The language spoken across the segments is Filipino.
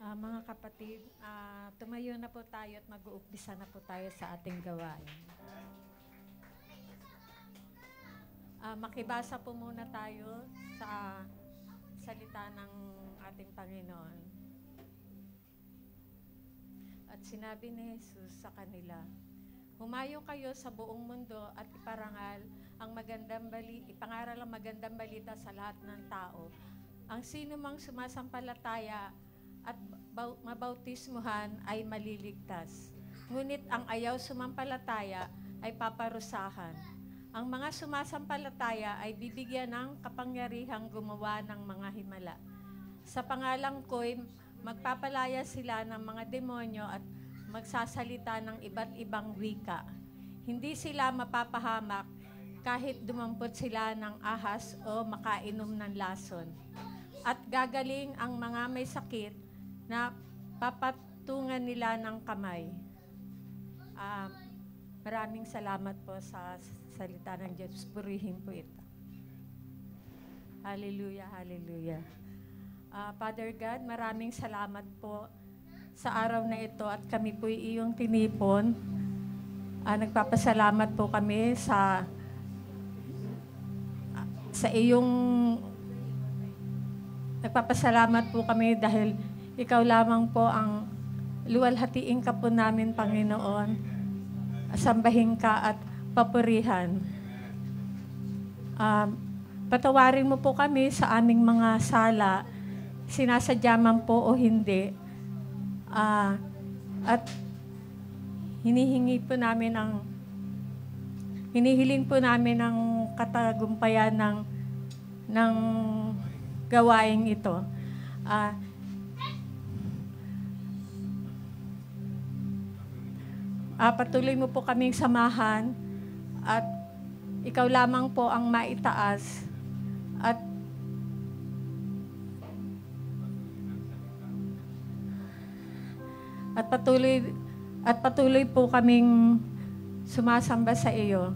Mga kapatid, tumayo na po tayo at mag-uumpisa na po tayo sa ating gawain. Makibasa po muna tayo sa salita ng ating Panginoon. At sinabi ni Jesus sa kanila, "Humayo kayo sa buong mundo at iparangal ang ipangaral ang magandang balita sa lahat ng tao. Ang sino mang sumasampalataya at mabautismuhan ay maliligtas. Ngunit ang ayaw sumampalataya ay paparusahan. Ang mga sumasampalataya ay bibigyan ng kapangyarihang gumawa ng mga himala. Sa pangalang ko'y magpapalaya sila ng mga demonyo at magsasalita ng iba't ibang wika. Hindi sila mapapahamak kahit dumampot sila ng ahas o makainom ng lason. At gagaling ang mga may sakit na papatungan nila ng kamay." Maraming salamat po sa salita ng Diyos. Purihin po ito. Hallelujah, hallelujah. Father God, maraming salamat po sa araw na ito at kami po iyong tinipon. Nagpapasalamat po kami sa iyong nagpapasalamat po kami dahil ikaw lamang po ang luwalhatiin ka po namin, Panginoon. Sambahin ka at papurihan. Patawarin mo po kami sa aming mga sala, sinasadya man po o hindi. At hinihiling po namin ang katagumpayan ng gawain ito. Patuloy mo po kaming samahan at ikaw lamang po ang maitaas at patuloy po kaming sumasamba sa iyo.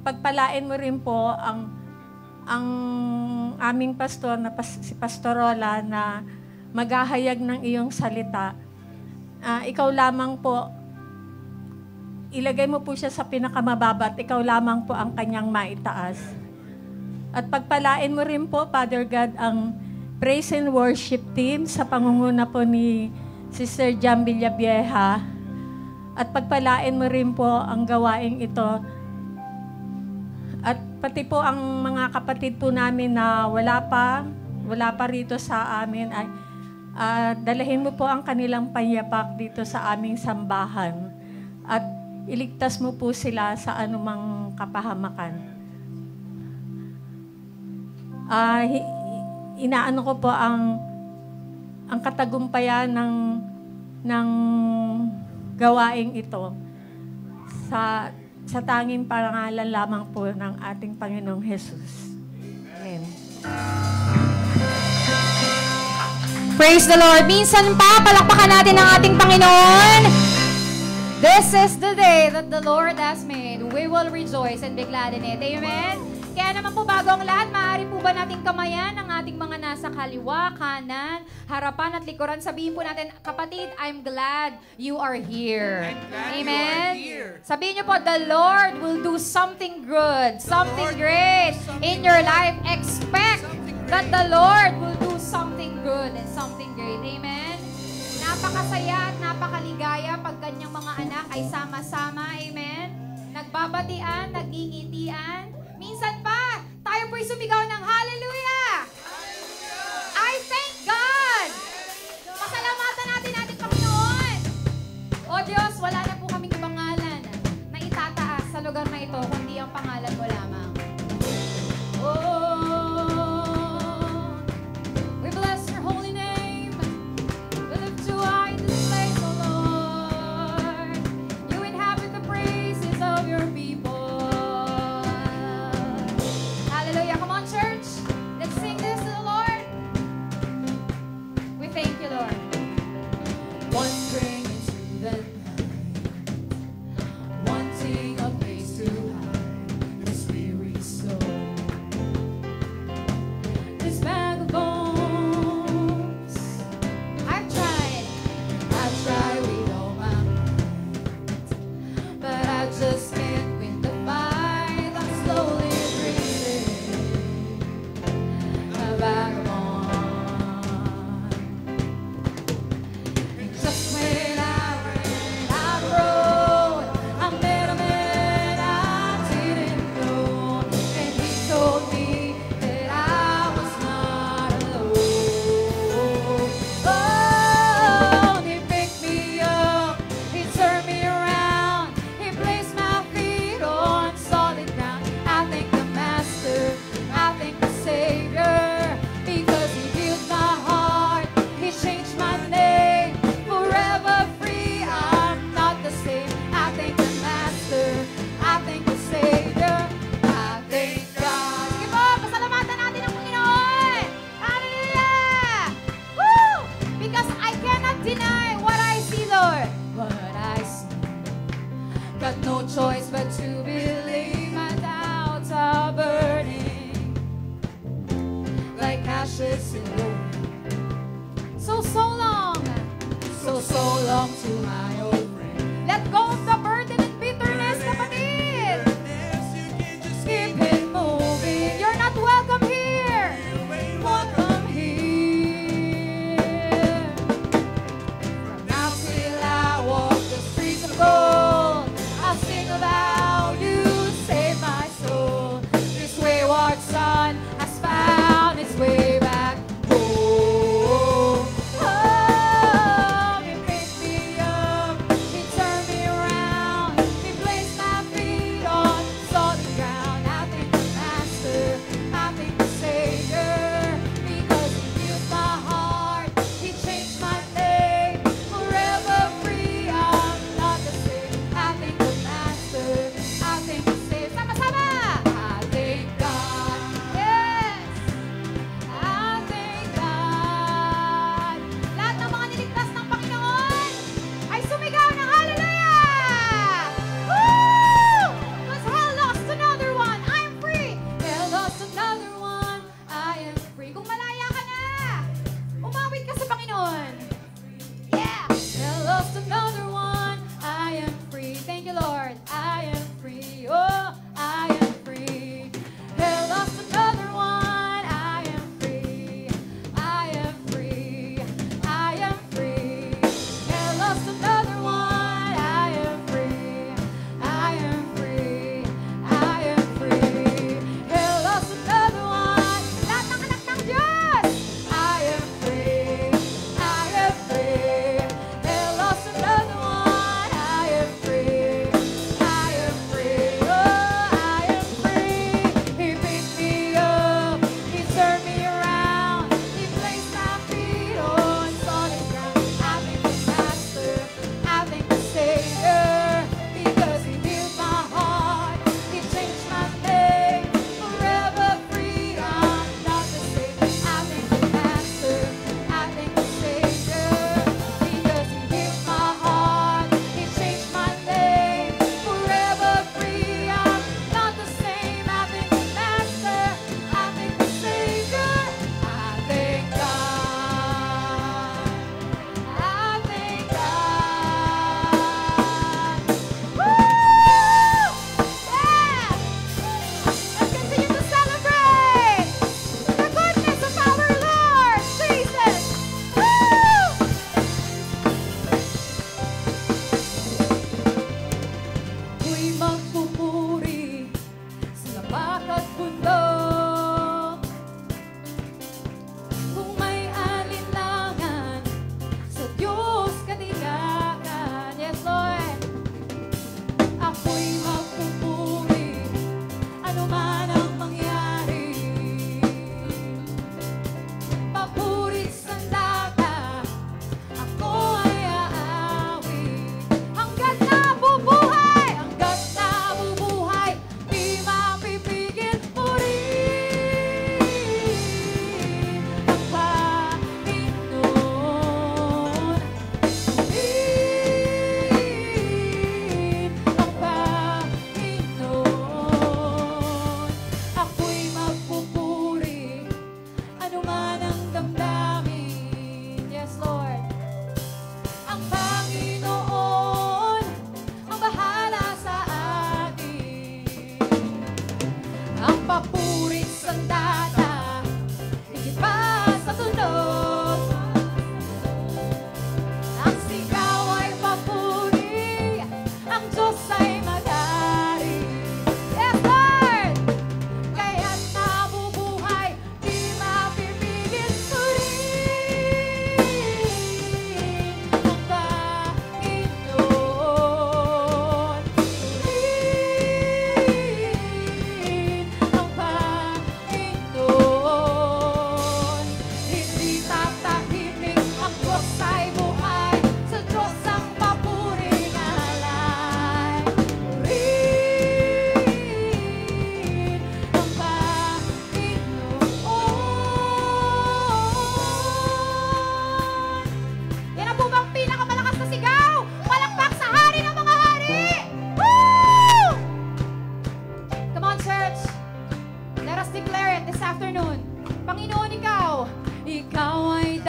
Pagpalain mo rin po ang aming pastor na si Pastorola na maghahayag ng iyong salita. Ikaw lamang po, ilagay mo po siya sa pinakamababa at ikaw lamang po ang kanyang maitaas. At pagpalain mo rin po, Father God, ang praise and worship team sa pangunguna po ni Sister Jam Villavieja. At pagpalain mo rin po ang gawaing ito. At pati po ang mga kapatid po namin na wala pa rito sa amin ay dalahin mo po ang kanilang payapak dito sa aming sambahan at iligtas mo po sila sa anumang kapahamakan. Inaano ko po ang katagumpayan ng gawaing ito sa tanging parangalan lamang po ng ating Panginoong Jesus. Amen. Praise the Lord. Minsan pa, palakpakan natin ang ating Panginoon. This is the day that the Lord has made. We will rejoice and be glad in it. Amen? Kaya naman po, bago ang lahat, maaari po ba nating kamayan ang ating mga nasa kaliwa, kanan, harapan at likuran? Sabihin po natin, kapatid, I'm glad you are here. Amen? Sabihin niyo po, the Lord will do something good, something great in your life. Expect that the Lord will do something good and something great. Amen? Napakasaya at napakaligaya pag kanyang mga anak ay sama-sama. Amen? Nagbabatian, nagingitian. Minsan pa, tayo po'y sumigaw ng hallelujah! I thank God! Pasalamatan natin ating Panginoon. O Diyos, wala na po kaming pangalan na itataas sa lugar na ito, kundi ang pangalan mo lamang. We bless your holy name. We lift you high in this place, O Lord. You inhabit the praises of your people. Hallelujah. Come on, church. Let's sing this to the Lord. We thank you, Lord. One string into the night, wanting a place to hide. So long. So long to my old friend. Let go of the burden and bitterness, kapatid. Keep it moving. You're not welcome here. Welcome here. From now till I walk the streets of gold, I'll sing about you, save my soul. This wayward son has found its way back home. Oh, he picked me up, he turned me around.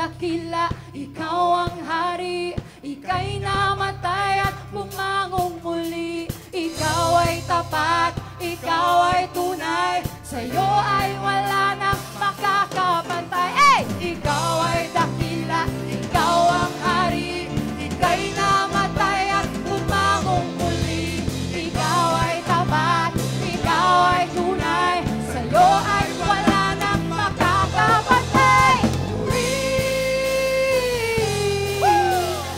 dakila, ikaw ang hari. Ika'y namatay at bumangong muli. Ikaw ay tapat, ikaw ay tunay. Sa'yo ay wala nang makakapantay. Hey! Ikaw ay dakila, ikaw ang hari. Ika'y namatay at bumangong muli. Ikaw ay tapat, ikaw ay tunay. Sa'yo ay wala nang makakapantay.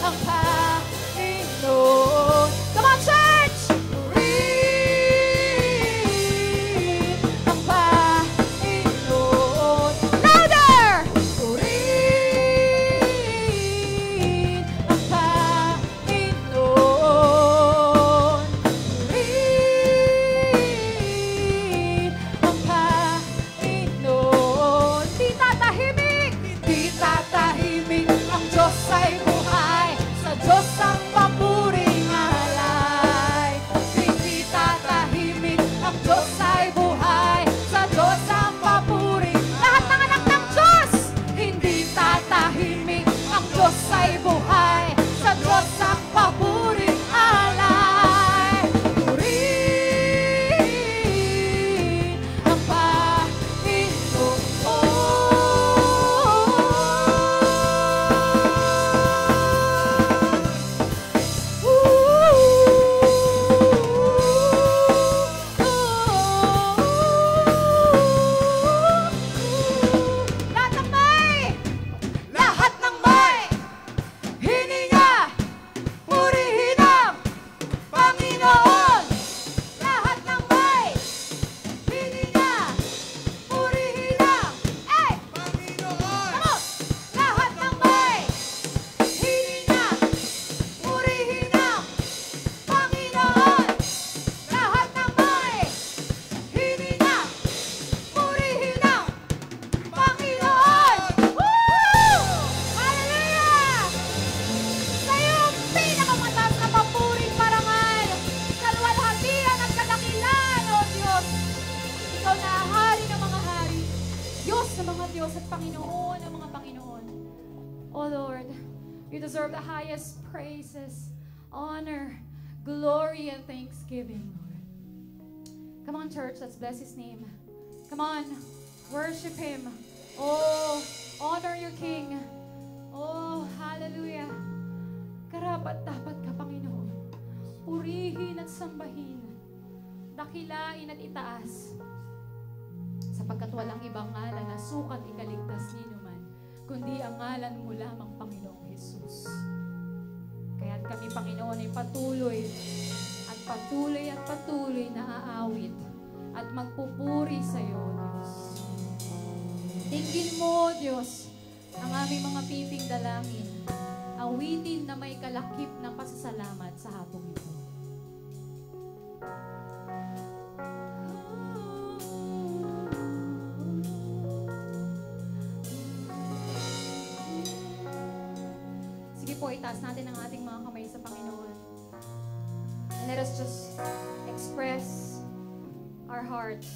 Ang Panginoon. Come on, church! Ang Panginoon. Louder! Ang Panginoon. Ang Panginoon. Di tatahimik! Di tatahimik! Ang Diyos ay buhay. Sa Diyos ang papuring alay. Hindi tatahimik! Ang Diyos ay buhay. Sa Diyos ang papuring. Lahat ng anak ng Diyos! Hindi tatahimik! Ang Diyos ay buhay. Sa Diyos ang papuring alay. Purihin ang lahat ng may hininga, purihin ang Panginoon. Lahat ng may hininga, purihin ang Panginoon. Lahat ng may hininga, purihin ang Panginoon. Lahat ng may hininga, purihin ang Panginoon. Woo! Hallelujah! Sa'yo ang pinakamataas na papuring parangal. Kalwalhatian at kadakilan, O Diyos. Ikaw na hari ng mga hari. Diyos ng mga Diyos at Panginoon ng mga Panginoon. O Lord, you deserve the highest praises, honor, glory, and thanksgiving, Lord. Come on, church, let's bless His name. Come on, worship Him. Oh, honor your King. Oh, hallelujah. Karapat dapat ka, Panginoon. Purihin at sambahin. Dakilain at itaas. Sapagkat walang ibang ngalan na sukat ikaligtas nino man, kundi ang ngalan mo lamang, Panginoong Jesus. Kaya't kami, Panginoon, ay patuloy na aawit at magpupuri sa iyo, Diyos. Tingin mo, Diyos, ang aming mga piping dalangin, awitin na may kalakip ng pasasalamat sa hapong ito. Sige po, itaas natin ang ating mga kamay sa Panginoon. And let us just express our hearts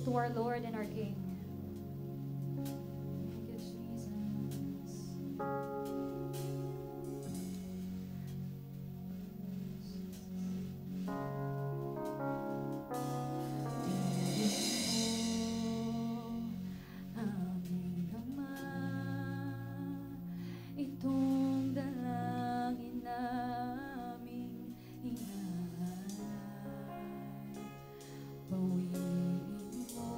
to our Lord and our King. Thank you, Jesus. Aming Ama, itong dalangin naming inaalay. Bawiin mo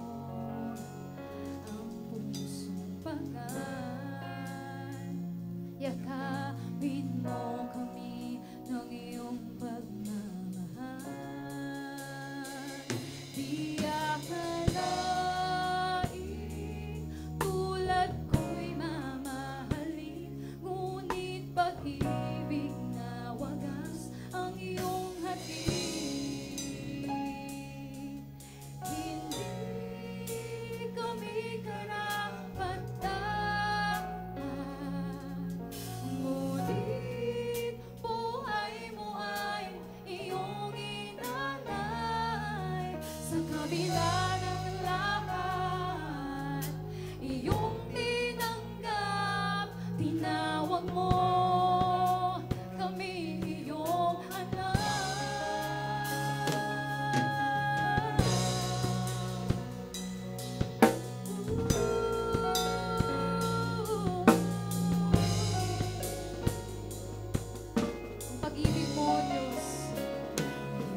mo, kami iyong anak. Ang pag-ibig mo, Diyos,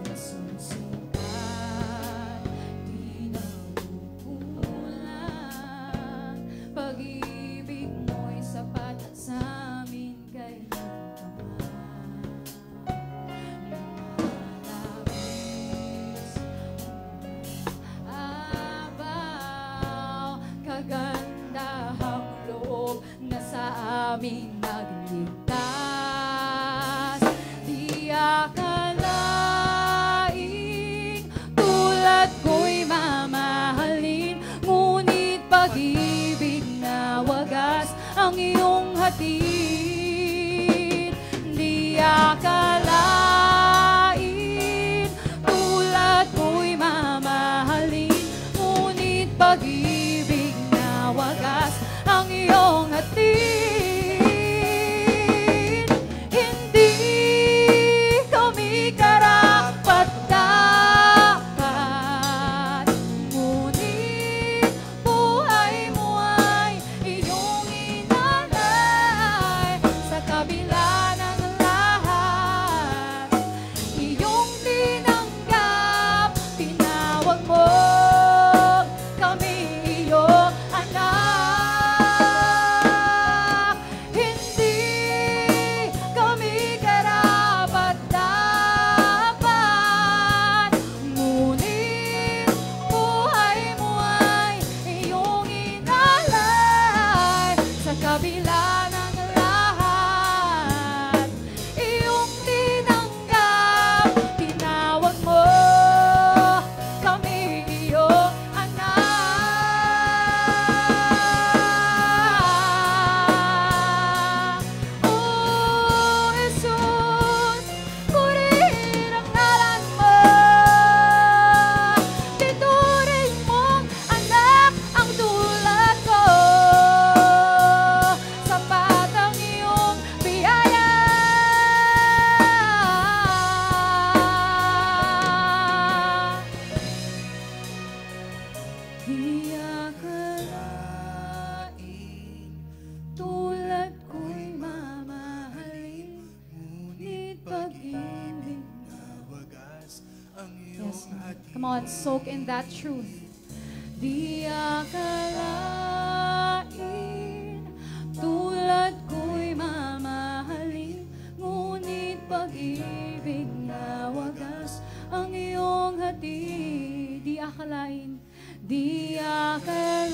masusungkat, di nakukulang. Pag-ibig mo'y sapat sa amin kailanman. Lumalabis, abaw, kagandahang loob na sa amin nagligtas. Di akalaing tulad ko'y mamahalin, ngunit pag-ibig na wagas ang iyong hatid. Di akalain tulad ko'y mamahalin, ngunit pag-ibig na wagas ang iyong hatid. Hindi kami karapat-dapat, ngunit buhay mo ay iyong inalay. Sa kabila ng lahat, iyong tinanggap, tinawag mo kami iyong anak. Hindi kami karapat-dapat, ngunit buhay mo ay iyong inalay. Sa kabila ng lahat, iyong tinanggap, tinawag mo kami iyong anak. Oh, Jesus, purihin ang ngalan mo. Tituring mong anak ang tulad ko. Sapat ang iyong biyaya. Di akalain tulad ko'y mamahalin, ngunit pag-ibig na wagas ang Yes, iyong Lord. Come on, soak in that truth. Di akalain tulad ko'y mamahalin, ngunit pag-ibig na wagas ang iyong hatid. Di akalain, di akalain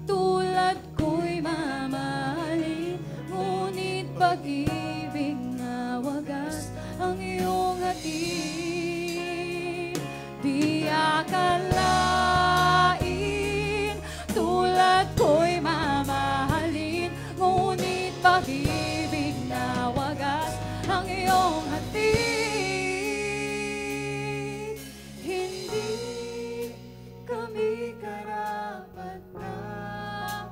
tulad ko'y mamahalin, ngunit pag-ibig na wagas ang iyong hatid. Di akalain tulad ko'y mamahalin, ngunit pag-ibig na wagas ang iyong hatid. Hindi kami karapat-dapat,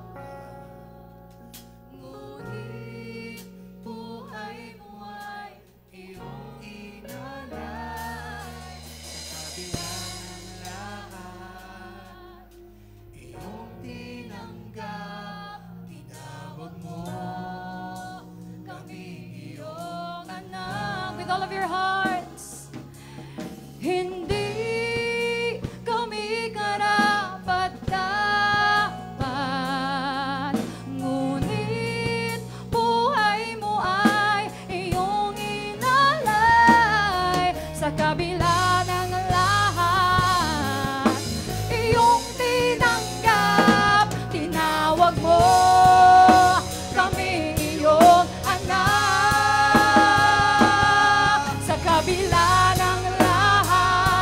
ngunit buhay mo ay iyong inalay. Sa kabila ng lahat, iyong tinanggap, tinawag mo Kami iyong anak. With all of your hearts. Hindi kami karapat-dapat, ngunit buhay mo ay iyong inalay. Sa kabila ng lahat, iyong tinanggap, tinawag mo kami iyong anak. Sa kabila ng lahat,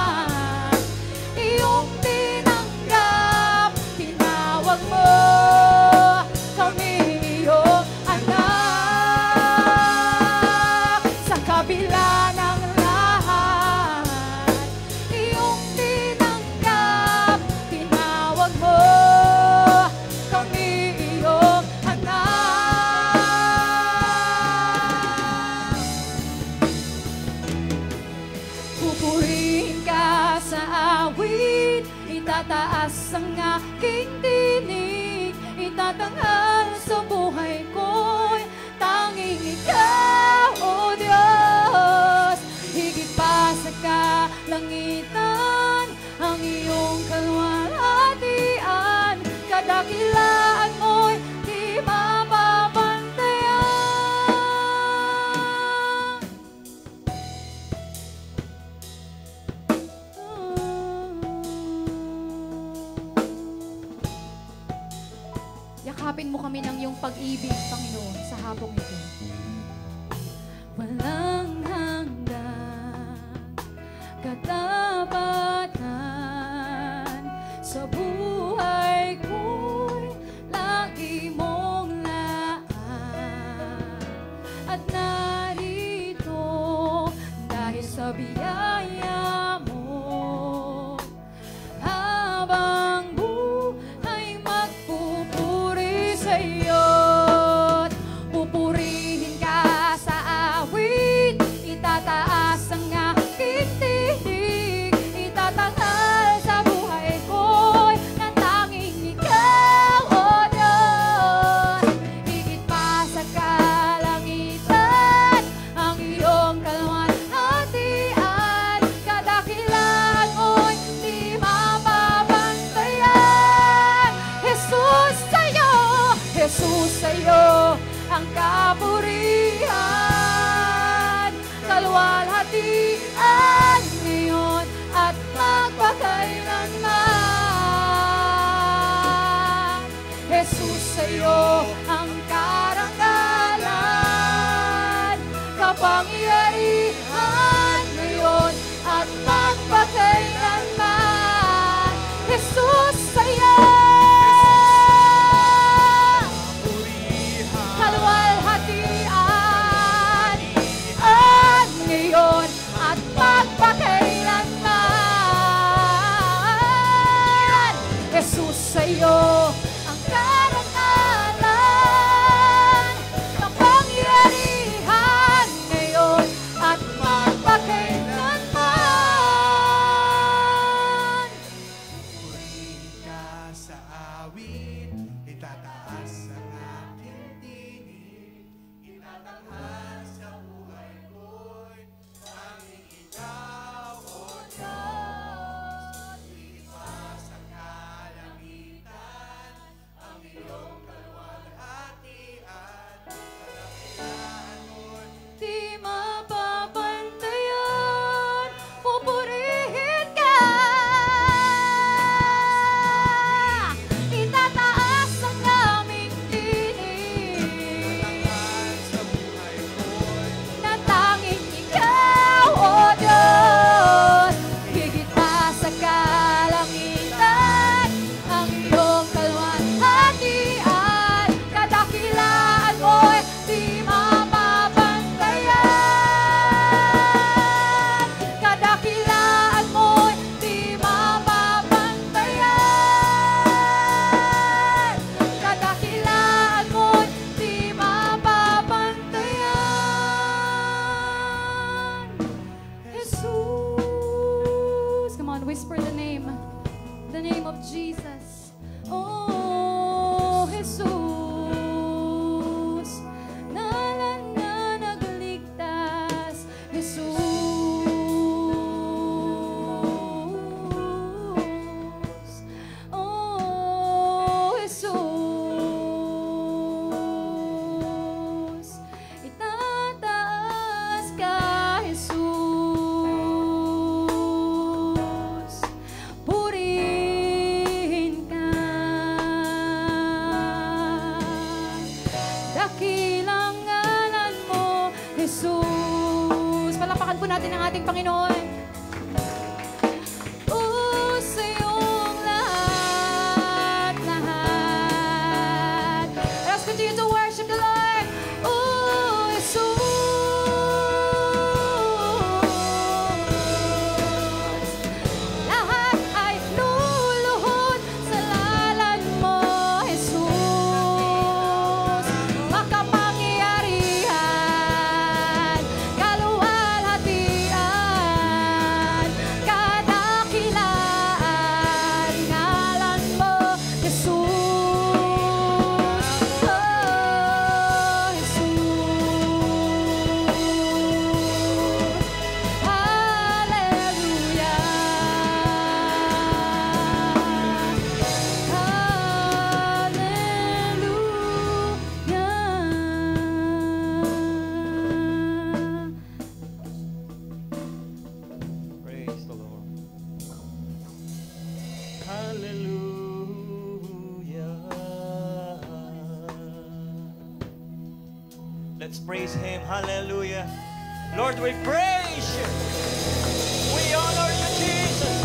Itatanghal sa buhay ko'y tanging ikaw, O Diyos. Higit pa sa kalangitan ang iyong kalwalhatian, kadakilaan mo'y di mapapantayan. Yakapin mo kami ng iyong pag-ibig, Panginoon, sa hapong ito. Walang hanggan katapatan sa buhay ko'y lagi mong laan. At narito dahil sa biyaya mo, habang buhay magpupuri sa iyo't pupurihin ka sa awit. Itataas ang aking tinig, itatanghal sa buhay ko'y na tanging ikaw, O Diyos. Higit pa sa kalangitan ang iyong kalwalhatian, kadakilaan mo'y di mapapantayan. Jesus, sa'yo ang kapurihan, kalwalhatian ngayon at magpakailanman. Jesus, sa'yo ang karangalan, kapangyarihan ngayon at magpakailanman. Jesus, sa'yo kalwalhatian at ngayon at magpakailanman. Jesus, sa'yo ang karangalan, kapangyarihan ngayon at magpakailanman. Purihin ka sa awit, itataas ang aking tinig, itatanghal sa buhay ko'y tanging ikaw, O Diyos. Higit pa sa kalangitan ang iyong kalwalhatian, kadakilaan mo'y Di mapapantayan, pupurihin ka. Itataas ang aming tinig, sa buhay ko'y na tanging ikaw, O Diyos. Higit pa sa kalangitan ang iyong kalwalhatian, kadakilaan mo'y di mapapantayan. Kadakilaan mo'y di mapapantayan. Kadakilaan mo'y di mapapantayan. Jesus. Come on, whisper the name of Jesus. Oh, Jesus. Ngalan na nagligtas, Jesus. Oh, Jesus. Itataas ka, Jesus. Purihin ka. Dakilang ngalan mo, Jesus. Palapakan po natin ang ating Panginoon. Sa iyong lahat. Let's continue to worship the Lord. Jesus. Lahat ay luluhod sa lalan mo, Jesus. Makapangyarihan, kaluwalhatian Let's praise Him. Hallelujah. Lord, we praise You. We honor You, Jesus.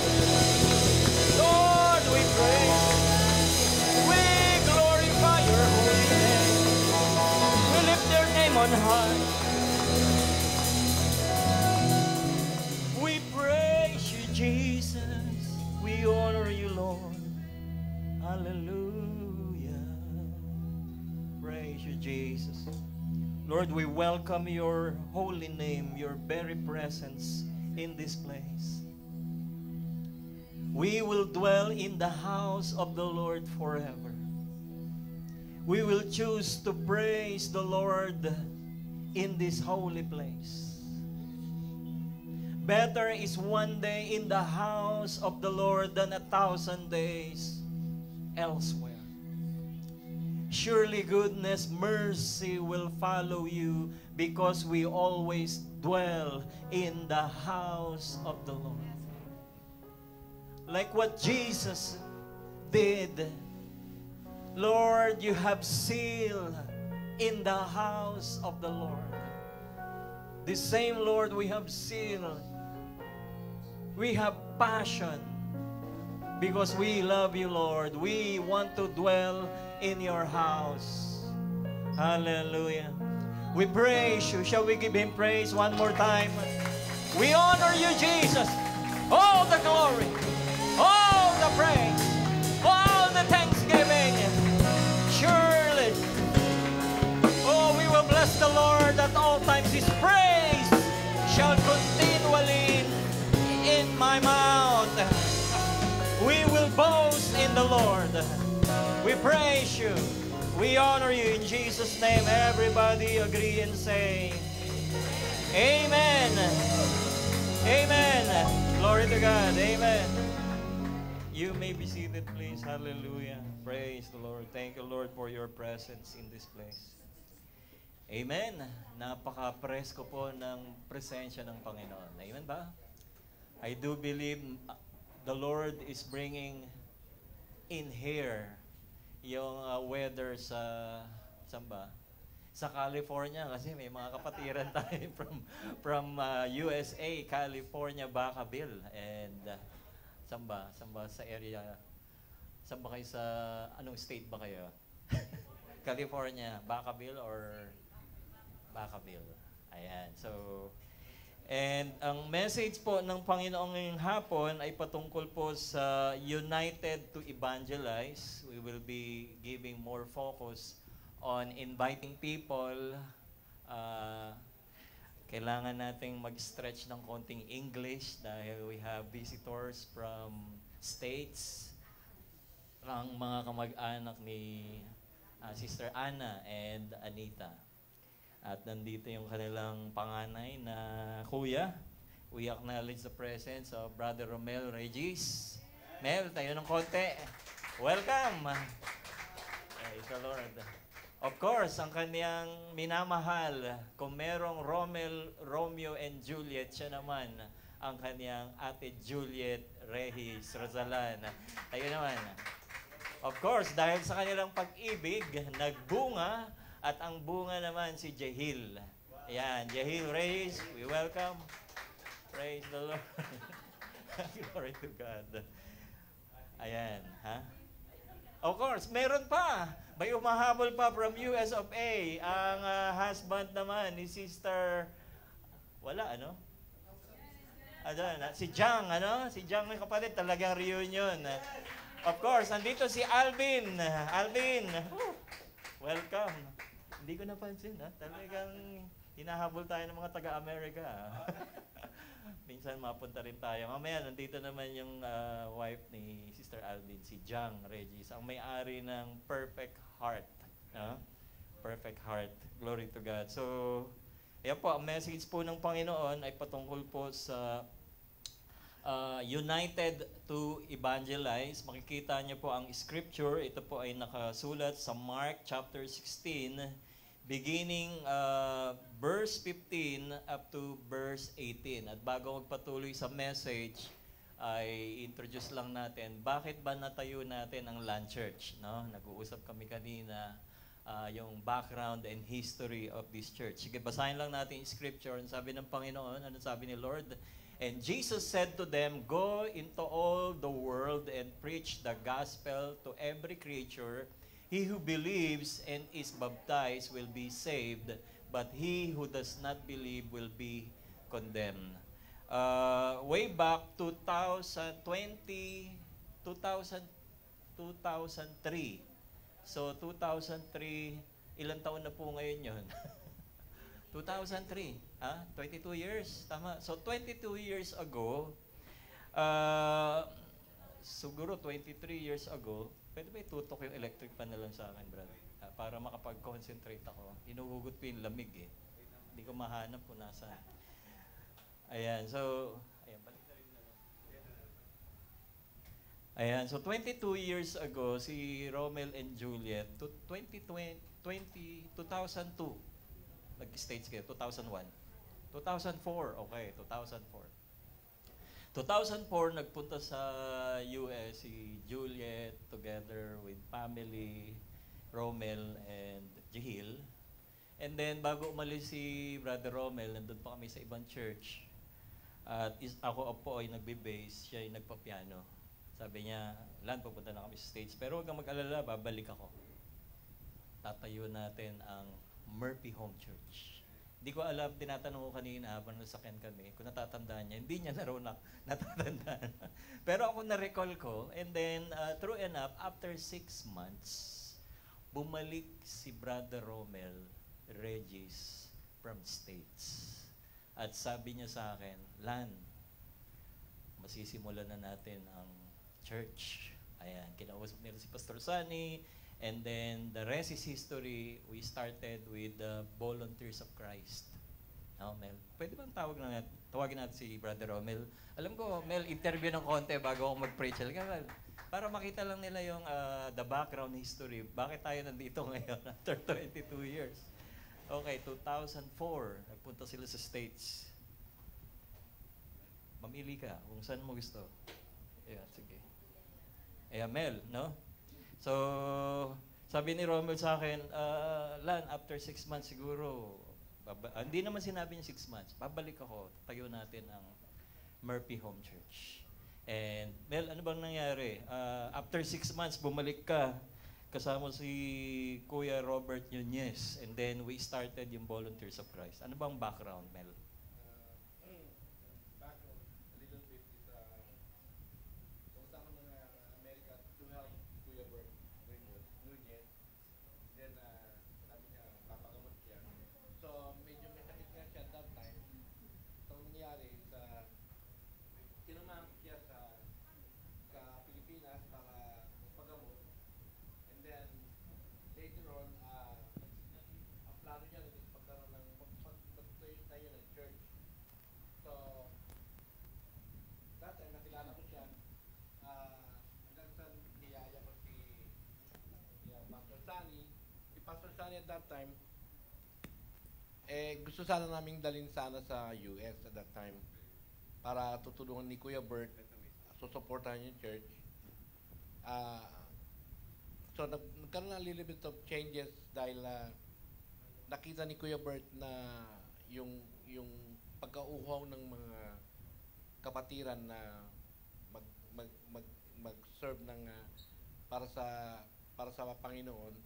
Lord, we praise You. We glorify Your holy name. We lift Your name on high. We praise You, Jesus. We honor You, Lord. Hallelujah. Praise You, Jesus. Lord, we welcome Your holy name, Your very presence in this place. We will dwell in the house of the Lord forever. We will choose to praise the Lord in this holy place. Better is one day in the house of the Lord than 1,000 days elsewhere. Surely goodness, mercy will follow you because we always dwell in the house of the Lord. Like what Jesus did, Lord, You have sealed in the house of the Lord. The same Lord we have sealed. We have passion because we love You, Lord. We want to dwell in Your house. Hallelujah. We praise You. Shall we give Him praise one more time? We honor You, Jesus. All the glory, all the praise, all the thanksgiving. Surely, oh, we will bless the Lord at all times. His praise shall continually in my mouth. We will boast in the Lord. We praise You. We honor You in Jesus' name. Everybody agree and say, Amen. Amen. Glory to God. Amen. You may be seated, please. Hallelujah. Praise the Lord. Thank You, Lord, for Your presence in this place. Amen. Napaka-presko po ng presensya ng Panginoon. Amen ba? I do believe the Lord is bringing in here yung weather sa saan ba? Sa California kasi may mga kapatiran tayo from USA, California, Vacaville, and saan ba sa area, saan ba kayo sa anong state ba kayo? California, Vacaville or Vacaville. Ayan. So and ang message po ng Panginoon ngayong hapon ay patungkol po sa United to Evangelize. We will be giving more focus on inviting people. Kailangan nating mag-stretch ng konting English dahil we have visitors from States. Ang mga kamag-anak ni Sister Anna and Anita. At nandito yung kanilang panganay na kuya. We acknowledge the presence of Brother Romel Regis. Mel, tayo ng konti. Welcome! Praise the Lord. Of course, ang kaniyang minamahal, kung merong Romeo and Juliet, siya naman ang kaniyang ate Juliet Regis Rosalan. Tayo naman. Of course, dahil sa kanilang pag-ibig, nagbunga. At ang bunga naman si Jehil. Ayan, Jehil Reyes, we welcome. Praise the Lord. Glory to God. Ayan, ha? Of course, meron pa. May umahabol pa from US of A. Ang husband naman ni Sister, wala, ano? Si Jang, ano? Si Jang may kapatid, talagang reunion. Of course, nandito si Alvin. Alvin, welcome. Hindi ko napansin, ha? Talagang hinahabol tayo ng mga taga-Amerika. Minsan mapunta rin tayo. Mamaya, nandito naman yung wife ni Sister Alvin, si Jang Regis, ang may-ari ng Perfect Heart. Perfect Heart. Glory to God. So, yan po, ang message po ng Panginoon ay patungkol po sa United to Evangelize. Makikita niyo po ang scripture. Ito po ay nakasulat sa Mark chapter 16, beginning verse 15 up to verse 18. At bago magpatuloy sa message, ay introduce lang natin, bakit ba natayo natin ang Land Church? No? Nag-uusap kami kanina. yung background and history of this church. Sige, basahin lang natin yung scripture. Ano sabi ng Panginoon? Ano sabi ni Lord? And Jesus said to them, "Go into all the world and preach the gospel to every creature. He who believes and is baptized will be saved, but he who does not believe will be condemned." Way back 2003. So 2003, ilang taon na po ngayon yun? 2003, 22 years, tama. So 22 years ago, siguro 23 years ago, pwede ba itutok yung electric fan na lang sa akin, brad? Para makapag-concentrate ako. Hinuhugot ko yung lamig eh. Hindi ko mahanap kung nasaan. Ayan, so, ayan, balik na rin na lang. Ayan, so 22 years ago, si Romel and Juliet, 2002, nag-stage kayo, 2001. 2004, okay, 2004. 2004, nagpunta sa US si Juliet together with family, Romel and Jihil. And then, bago umalis si Brother Romel, nandun pa kami sa ibang church. At ako po ay nagbe-bass, siya ay nagpa-piano. Sabi niya, Lan, pupunta na kami sa stage. Pero huwag kang mag-alala, babalik ako. Tatayo natin ang Murphy Home Church. Hindi ko alam, tinatanong ko kanina habang nasakyan kami, kung natatandaan niya. Hindi niya na raw natatandaan. Pero ako na-recall ko. And then, true enough, after 6 months, bumalik si Brother Romel Regis from States. At sabi niya sa akin, Lan, masisimulan na natin ang church. Ayan, kinausap nila si Pastor Sunny. And then, the rest is history. We started with the Volunteers of Christ. Mel? Pwede bang tawagin natin si Brother Romel? Alam ko, Mel, interview ng konti bago ako mag-preach. Para makita lang nila yung the background history. Bakit tayo nandito ngayon after 22 years? Okay, 2004, nagpunta sila sa States. Mamili ka kung saan mo gusto. Yeah, sige. Mel, no? So, sabi ni Romel sa akin, Lan, after 6 months siguro, hindi naman sinabi niya 6 months, babalik ako, tayo natin ang Murphy Home Church. And, Mel, ano bang nangyari? After 6 months, bumalik ka, kasama si Kuya Robert Nunez. And then, we started yung Volunteers of Christ. Ano bang background, Mel? Background, a little bit is, pumunta ako ng America to help Kuya Bert Nunez. Then, sabi niya, papagamot siya. So, medyo may sakit nga siya at that time. So, nangyari is, sinamahan ko siya sa Pilipinas para pagamot. And then, later on, ang plano niya is pagkaroon ng tayo ng church. So, that time, nakilala ko siya. Hanggang sa niyaya ko si Pastor Sunny. Si Pastor Sunny at that time, gusto sana naming dalhin sana sa US at that time para tutulungan ni Kuya Bert, susuportahan yung church. So, nagkaroon na a little bit of changes dahil nakita ni Kuya Bert na yung pagkauhaw ng mga kapatiran na mag-serve ng para sa Panginoon.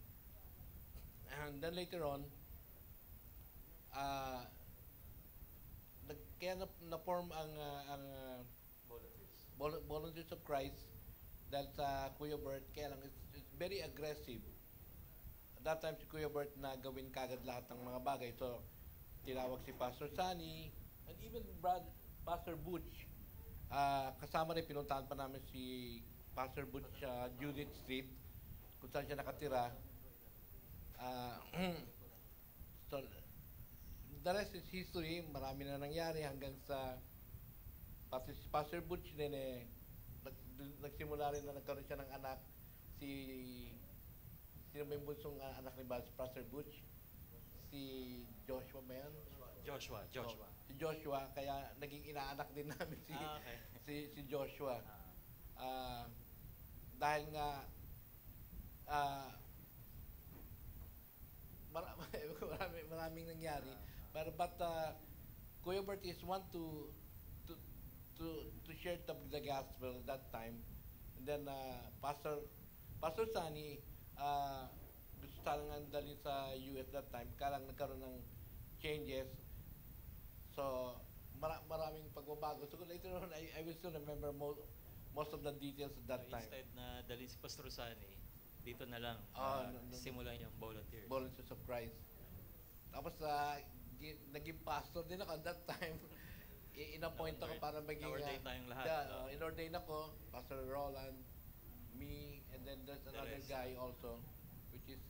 And then later on, kaya na-form ang Volunteers of Christ dahil sa Kuya Bert, kaya lang it's very aggressive. At that time si Kuya Bert na gawin kagad lahat ng mga bagay. So, tinawag si Pastor Sunny and even Pastor Butch. Kasama rin, pinuntahan pa namin si Pastor Butch sa Judith Street kung saan siya nakatira. So, the rest is history. Marami na nangyari hanggang sa pati si Pastor Butch din nagsimula rin na nagkaroon siya ng anak. Sino ba yung bunsong anak ni Pastor Butch? Si Joshua ba yan? Joshua. Si Joshua, kaya naging inaanak din namin si Joshua. Dahil nga maraming nangyari. But Kuya Bert is want to share the gospel at that time. And then Pastor Sunny gusto talagang dalhin sa US that time. Kaya lang nagkaroon ng changes. So maraming pagbabago. So later on, I will still remember most of the details at that time. Instead na dalhin si Pastor Sunny, dito na lang simulan yung volunteers. Volunteers of Christ. Tapos naging pastor din ako at that time. In-appoint ako para maging... Na-ordain tayong lahat. In-ordain ako, Pastor Roland, me, and then there's another guy also, which is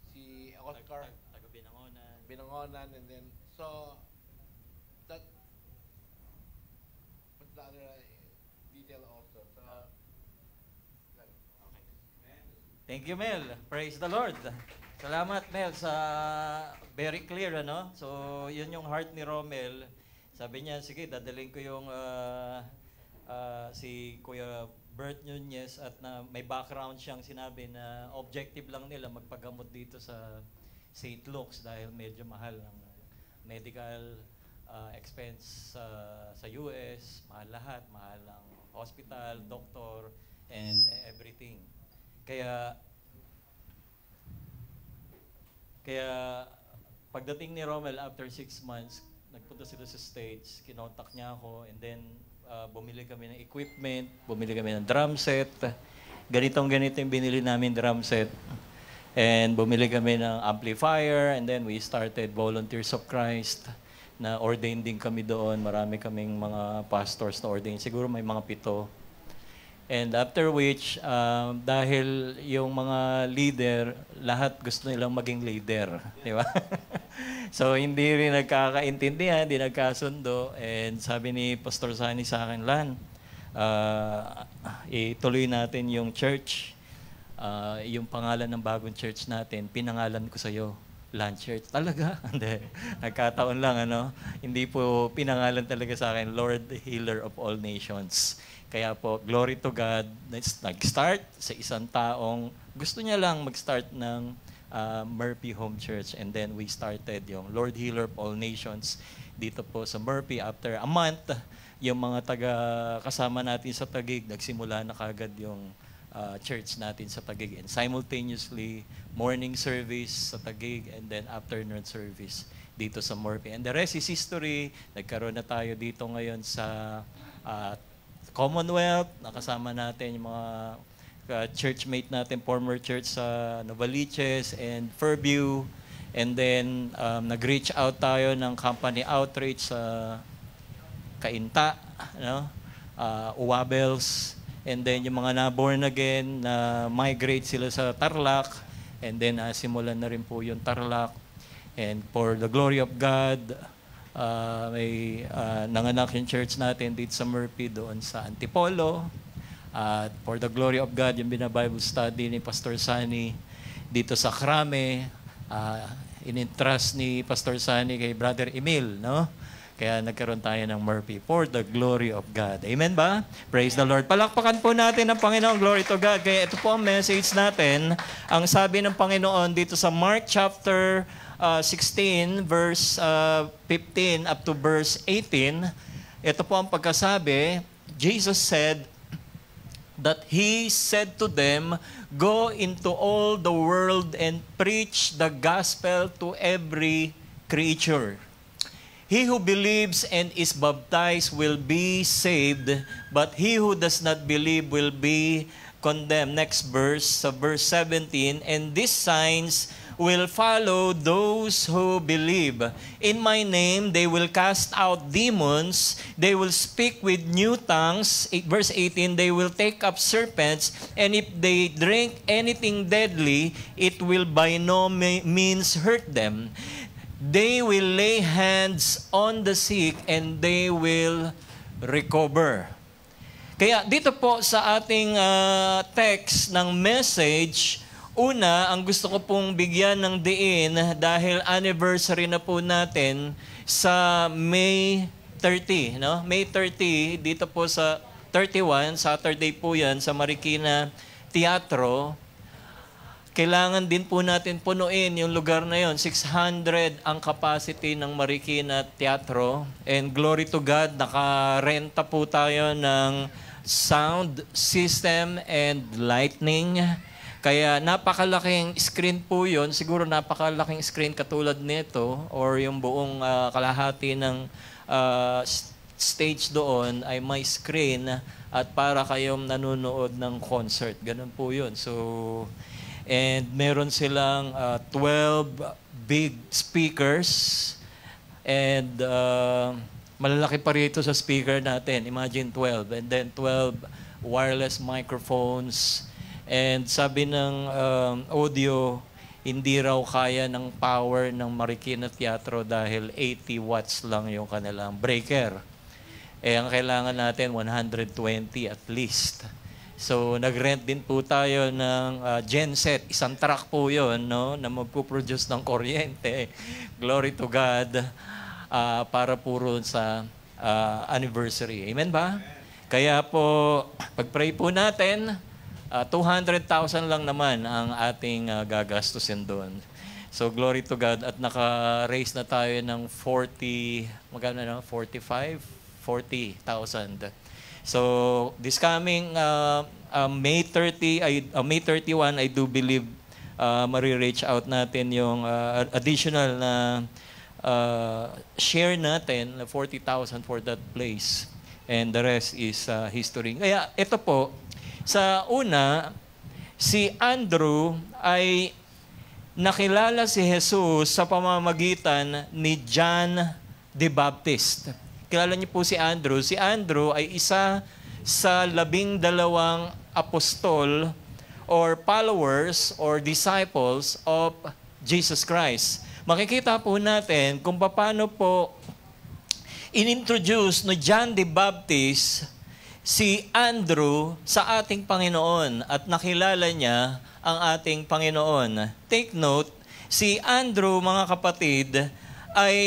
si Oscar. Taga Binangonan. Binangonan, and then, so, what's the other detail also? So, Thank you, Mel. Praise the Lord. Salamat, Mel, sa very clear, ano? So, yun yung heart ni Romel. Sabi niya, sige, dadalhin ko yung si Kuya Bert Nunez at na may background siyang sinabi na objective lang nila magpagamot dito sa St. Luke's dahil medyo mahal ang medical expense sa US, mahal lahat, mahal ang hospital, doctor, and everything. Kaya pagdating ni Romel after 6 months, nagpunta sila sa States, kinontak niya ako, and then bumili kami ng equipment, bumili kami ng drum set. Ganito yung binili namin drum set. And bumili kami ng amplifier, and then we started Volunteers of Christ, na ordained din kami doon. Marami kaming mga pastors na ordained. Siguro may mga 7. And after which, dahil yung mga leader, lahat gusto nilang maging leader. Di ba? So, hindi rin nagkakaintindihan, hindi nagkasundo. And sabi ni Pastor Sunny sa akin, Lan, ituloy natin yung church. Yung pangalan ng bagong church natin, pinangalan ko sa'yo, Lan Church. Talaga? Hindi. Nagkataon lang, ano? Hindi po pinangalan talaga sa akin, Lord Healer of All Nations. Kaya po, glory to God, nag-start sa isang taong gusto niya lang mag-start ng Murphy Home Church. And then we started yung Lord Healer of All Nations dito po sa Murphy. After a month, yung mga kasama natin sa Taguig, nagsimula na kagad yung church natin sa Taguig. And simultaneously, morning service sa Taguig and then afternoon service dito sa Murphy. And the rest is history. Nagkaroon na tayo dito ngayon sa Commonwealth, nakasama natin yung mga churchmate natin, former church sa Novaliches and Fairview. And then, nag-reach out tayo ng company outreach sa Cainta, Uwabels. And then, yung mga na-born again, na migrate sila sa Tarlac. And then, simulan na rin po yung Tarlac. And for the glory of God, may nanganak yung church natin dito sa Murphy doon sa Antipolo. For the glory of God, yung bina-Bible study ni Pastor Sunny dito sa Krame. In-entrust ni Pastor Sunny kay Brother Emil, no? Kaya nagkaroon tayo ng Murphy for the glory of God. Amen ba? Praise the Lord. Palakpakan po natin ang Panginoon. Glory to God. Kaya ito po ang message natin. Ang sabi ng Panginoon dito sa Mark chapter 16, verse 15 up to verse 18, ito po ang pagkasabi. Jesus said that He said to them, "Go into all the world and preach the gospel to every creature. He who believes and is baptized will be saved, but he who does not believe will be condemned." Next verse, verse 17, "And these signs will follow those who believe. In my name, they will cast out demons. They will speak with new tongues." Verse 18, "They will take up serpents, and if they drink anything deadly, it will by no means hurt them. They will lay hands on the sick, and they will recover." Kaya dito po sa ating text ng message, una, ang gusto ko pong bigyan ng diin dahil anniversary na po natin sa May 30, no? May 30, dito po sa 31, Saturday po yan, sa Marikina Teatro. kailangan din po natin punuin yung lugar na yon. 600 ang capacity ng Marikina Teatro. And glory to God, nakarenta po tayo ng sound system and lighting. Kaya napakalaking screen po yun. Siguro napakalaking screen katulad nito or yung buong kalahati ng stage doon ay may screen at para kayong nanonood ng concert. Ganun po yun. So, and meron silang 12 big speakers and malalaki pa rito sa speaker natin. Imagine 12. And then 12 wireless microphones. And sabi ng audio, hindi raw kaya ng power ng Marikina Teatro dahil 80 watts lang yung kanilang breaker. Eh, ang kailangan natin, 120 at least. So, nag-rent din po tayo ng genset. Isang truck po yun, no? Na magpuproduce ng kuryente. Glory to God. Para puro sa anniversary. Amen ba? Kaya po, pag-pray po natin, 200,000 lang naman ang ating gagastusin doon. So, glory to God. At naka-raise na tayo ng 40,000. So, this coming May 31, I do believe marireach out natin yung additional na share natin, 40,000 for that place. And the rest is history. Kaya ito po, sa una, si Andrew ay nakilala si Jesus sa pamamagitan ni John the Baptist. Kilala niyo po si Andrew. Si Andrew ay isa sa 12 apostol or followers or disciples of Jesus Christ. Makikita po natin kung paano po inintroduce ni John the Baptist si Andrew sa ating Panginoon at nakilala niya ang ating Panginoon. Take note, si Andrew, mga kapatid, ay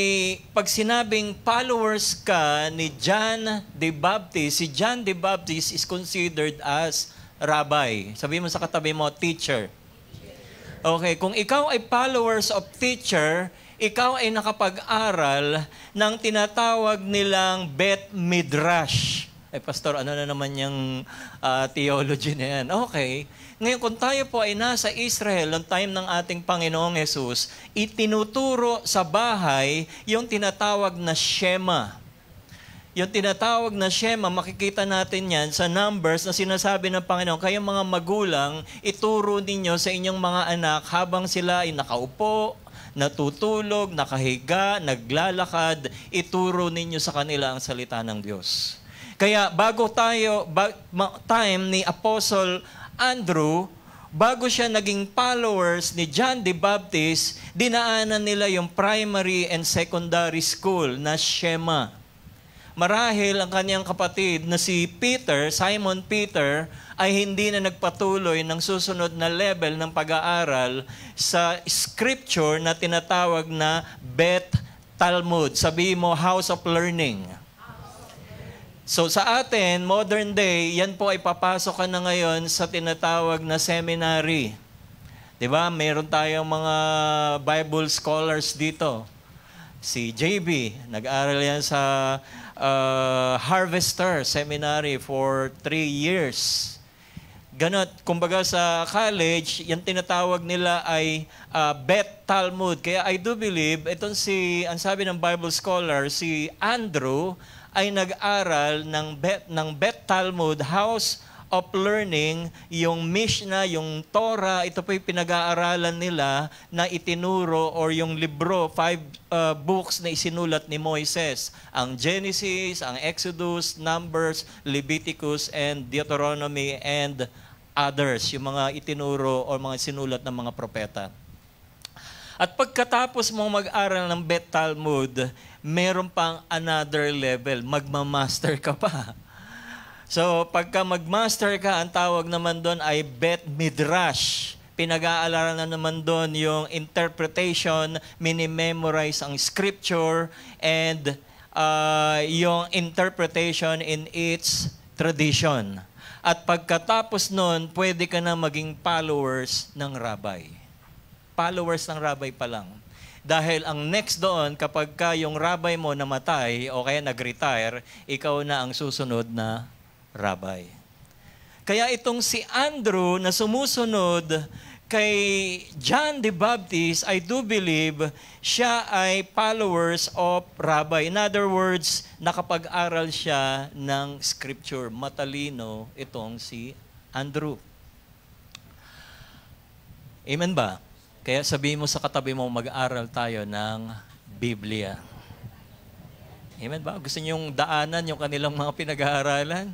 pag sinabing followers ka ni John the Baptist, si John the Baptist is considered as rabbi. Sabi mo sa katabi mo, teacher. Okay, kung ikaw ay followers of teacher, ikaw ay nakapag-aral ng tinatawag nilang Bet Midrash. Eh, Pastor, ano na naman yung theology na yan? Okay. Ngayon, kung tayo po ay nasa Israel noong time ng ating Panginoong Jesus, itinuturo sa bahay yung tinatawag na Shema. Yung tinatawag na Shema, makikita natin yan sa Numbers na sinasabi ng Panginoon, kayong mga magulang, ituro ninyo sa inyong mga anak habang sila ay nakaupo, natutulog, nakahiga, naglalakad, ituro ninyo sa kanila ang salita ng Diyos. Kaya bago time ni Apostle Andrew, bago siya naging followers ni John the Baptist, dinaanan nila yung primary and secondary school na Shema. Marahil ang kanyang kapatid na si Peter, Simon Peter, ay hindi na nagpatuloy ng susunod na level ng pag-aaral sa scripture na tinatawag na Bet Talmud. Sabihin mo, house of learning. So sa atin, modern day, yan po ay papasok ka na ngayon sa tinatawag na seminary. Diba? Meron tayong mga Bible scholars dito. Si JB, nag-aral yan sa Harvester Seminary for 3 years. Ganot, kumbaga sa college, yung tinatawag nila ay Bet Talmud. Kaya I do believe, itong ang sabi ng Bible scholar, si Andrew, ay nag-aral ng Bet Talmud, House of Learning, yung Mishnah, yung Torah, ito po yung pinag-aaralan nila na itinuro or yung libro, 5 books na isinulat ni Moises. Ang Genesis, ang Exodus, Numbers, Leviticus, and Deuteronomy, and others, yung mga itinuro o mga sinulat ng mga propeta. At pagkatapos mong mag-aral ng Bet Talmud, meron pang another level. Magmamaster ka pa. So, pagka magmaster ka, ang tawag naman doon ay Bet Midrash. Pinag-aalaran na naman doon yung interpretation, minimemorize ang scripture, and yung interpretation in its tradition. At pagkatapos nun, pwede ka na maging followers ng rabbi. Followers ng rabbi pa lang. Dahil ang next doon, kapag ka yung rabbi mo namatay o kaya nag-retire, ikaw na ang susunod na rabbi. Kaya itong si Andrew na sumusunod kay John the Baptist, I do believe siya ay followers of rabbi. In other words, nakapag-aral siya ng scripture. Matalino itong si Andrew. Amen ba? Kaya sabihin mo sa katabi mo, mag-aral tayo ng Biblia. Amen ba? Gusto niyo yung daanan, yung kanilang mga pinag-aaralan?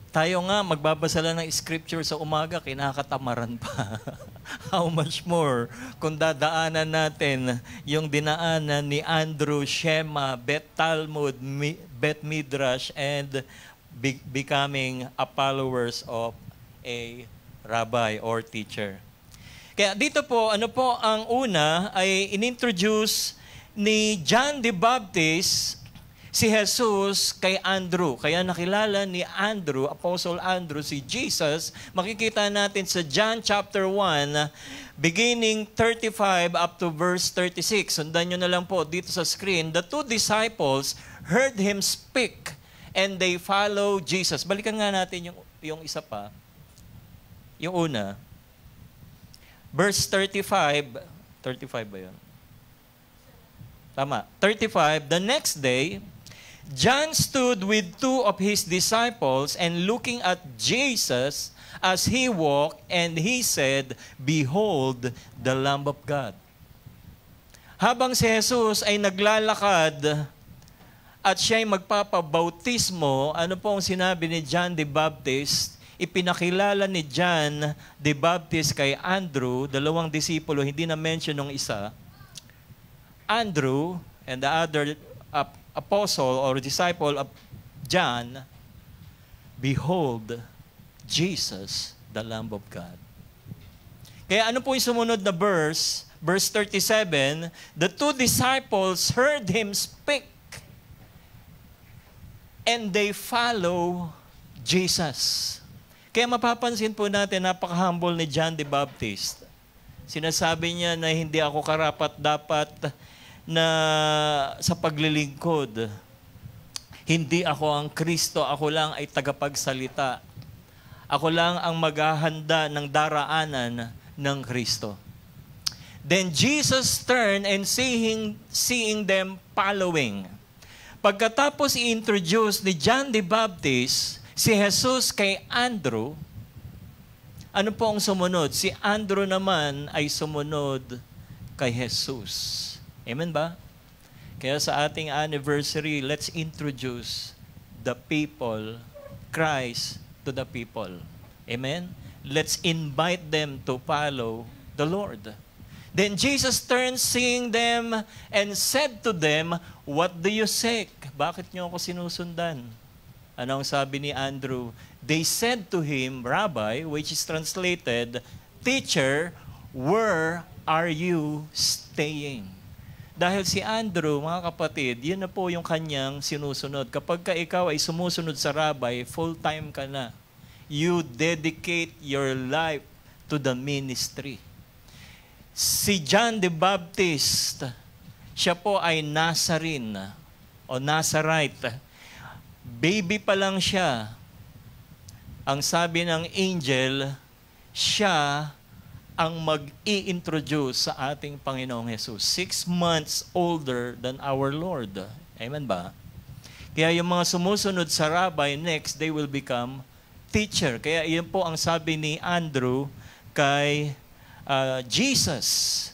Tayo nga, magbabasa lang ng scripture sa umaga, kinakatamaran pa. How much more kung dadaanan natin yung dinaanan ni Andrew, Shema, Bet Talmud, Bet Midrash, and becoming a followers of a rabbi or teacher. Kaya dito po, ano po ang una ay inintroduce ni John the Baptist si Jesus kay Andrew. Kaya nakilala ni Andrew, Apostle Andrew, si Jesus. Makikita natin sa John chapter 1, beginning 35 up to verse 36. Sundan nyo na lang po dito sa screen. The two disciples heard him speak and they follow Jesus. Balikan nga natin yung isa pa. Yung una. Verse 35 ba yun? Tama. 35, the next day, John stood with two of his disciples and looking at Jesus as he walked, and he said, "Behold, the Lamb of God." Habang si Jesus ay naglalakad at siya ay magpapabautismo, ano po ang sinabi ni John the Baptist? Ipinakilala ni John the Baptist kay Andrew, dalawang disipulo, hindi na mention ng isa. Andrew and the other apostle or disciple of John, "Behold, Jesus, the Lamb of God." Kaya ano po yung sumunod na verse? Verse 37, the two disciples heard him speak and they follow Jesus. Kaya mapapansin po natin, napaka-humble ni John the Baptist. Sinasabi niya na hindi ako karapat-dapat na sa paglilingkod. Hindi ako ang Kristo, ako lang ay tagapagsalita. Ako lang ang maghahanda ng daraanan ng Kristo. Then Jesus turned and seeing them following. Pagkatapos i-introduce ni John the Baptist si Jesus kay Andrew, ano po ang sumunod? Si Andrew naman ay sumunod kay Jesus. Amen ba? Kaya sa ating anniversary, let's introduce the people, Christ to the people. Amen? Let's invite them to follow the Lord. Then Jesus turned, seeing them, and said to them, "What do you seek?" Bakit niyo ako sinusundan? Ano ang sabi ni Andrew? They said to him, "Rabbi," which is translated, "Teacher, where are you staying?" Dahil si Andrew, mga kapatid, yun na po yung kanyang sinusunod. Kapag ka ikaw ay sumusunod sa rabbi, full-time ka na. You dedicate your life to the ministry. Si John the Baptist, siya po ay Nazarene o Nazarite. Baby pa lang siya. Ang sabi ng angel, siya ang mag-i-introduce sa ating Panginoong Jesus. 6 months older than our Lord. Amen ba? Kaya yung mga sumusunod sa rabbi, next, they will become teacher. Kaya yun po ang sabi ni Andrew kay Jesus.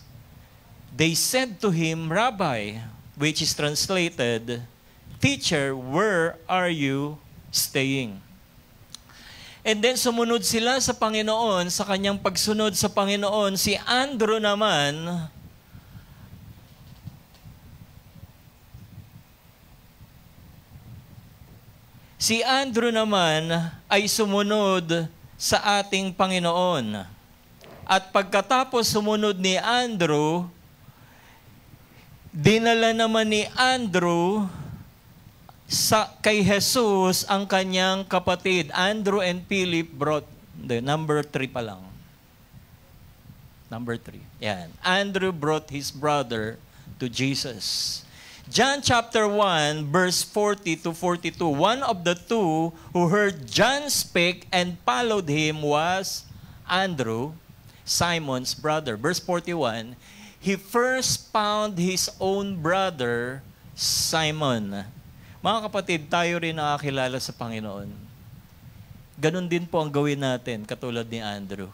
They said to him, "Rabbi," which is translated, "Teacher, where are you staying?" And then sumunod sila sa Panginoon, sa kanyang pagsunod sa Panginoon. Si Andrew naman, ay sumunod sa ating Panginoon. At pagkatapos sumunod ni Andrew, dinala naman ni Andrew kay Jesus ang kanyang kapatid. Andrew and Philip brought, number 3 pa lang. Number 3. Yan. Andrew brought his brother to Jesus. John chapter 1, verse 40 to 42. One of the two who heard John speak and followed him was Andrew, Simon's brother. Verse 41, he first found his own brother, Simon. Mga kapatid, tayo rin nakakilala sa Panginoon. Ganon din po ang gawin natin, katulad ni Andrew.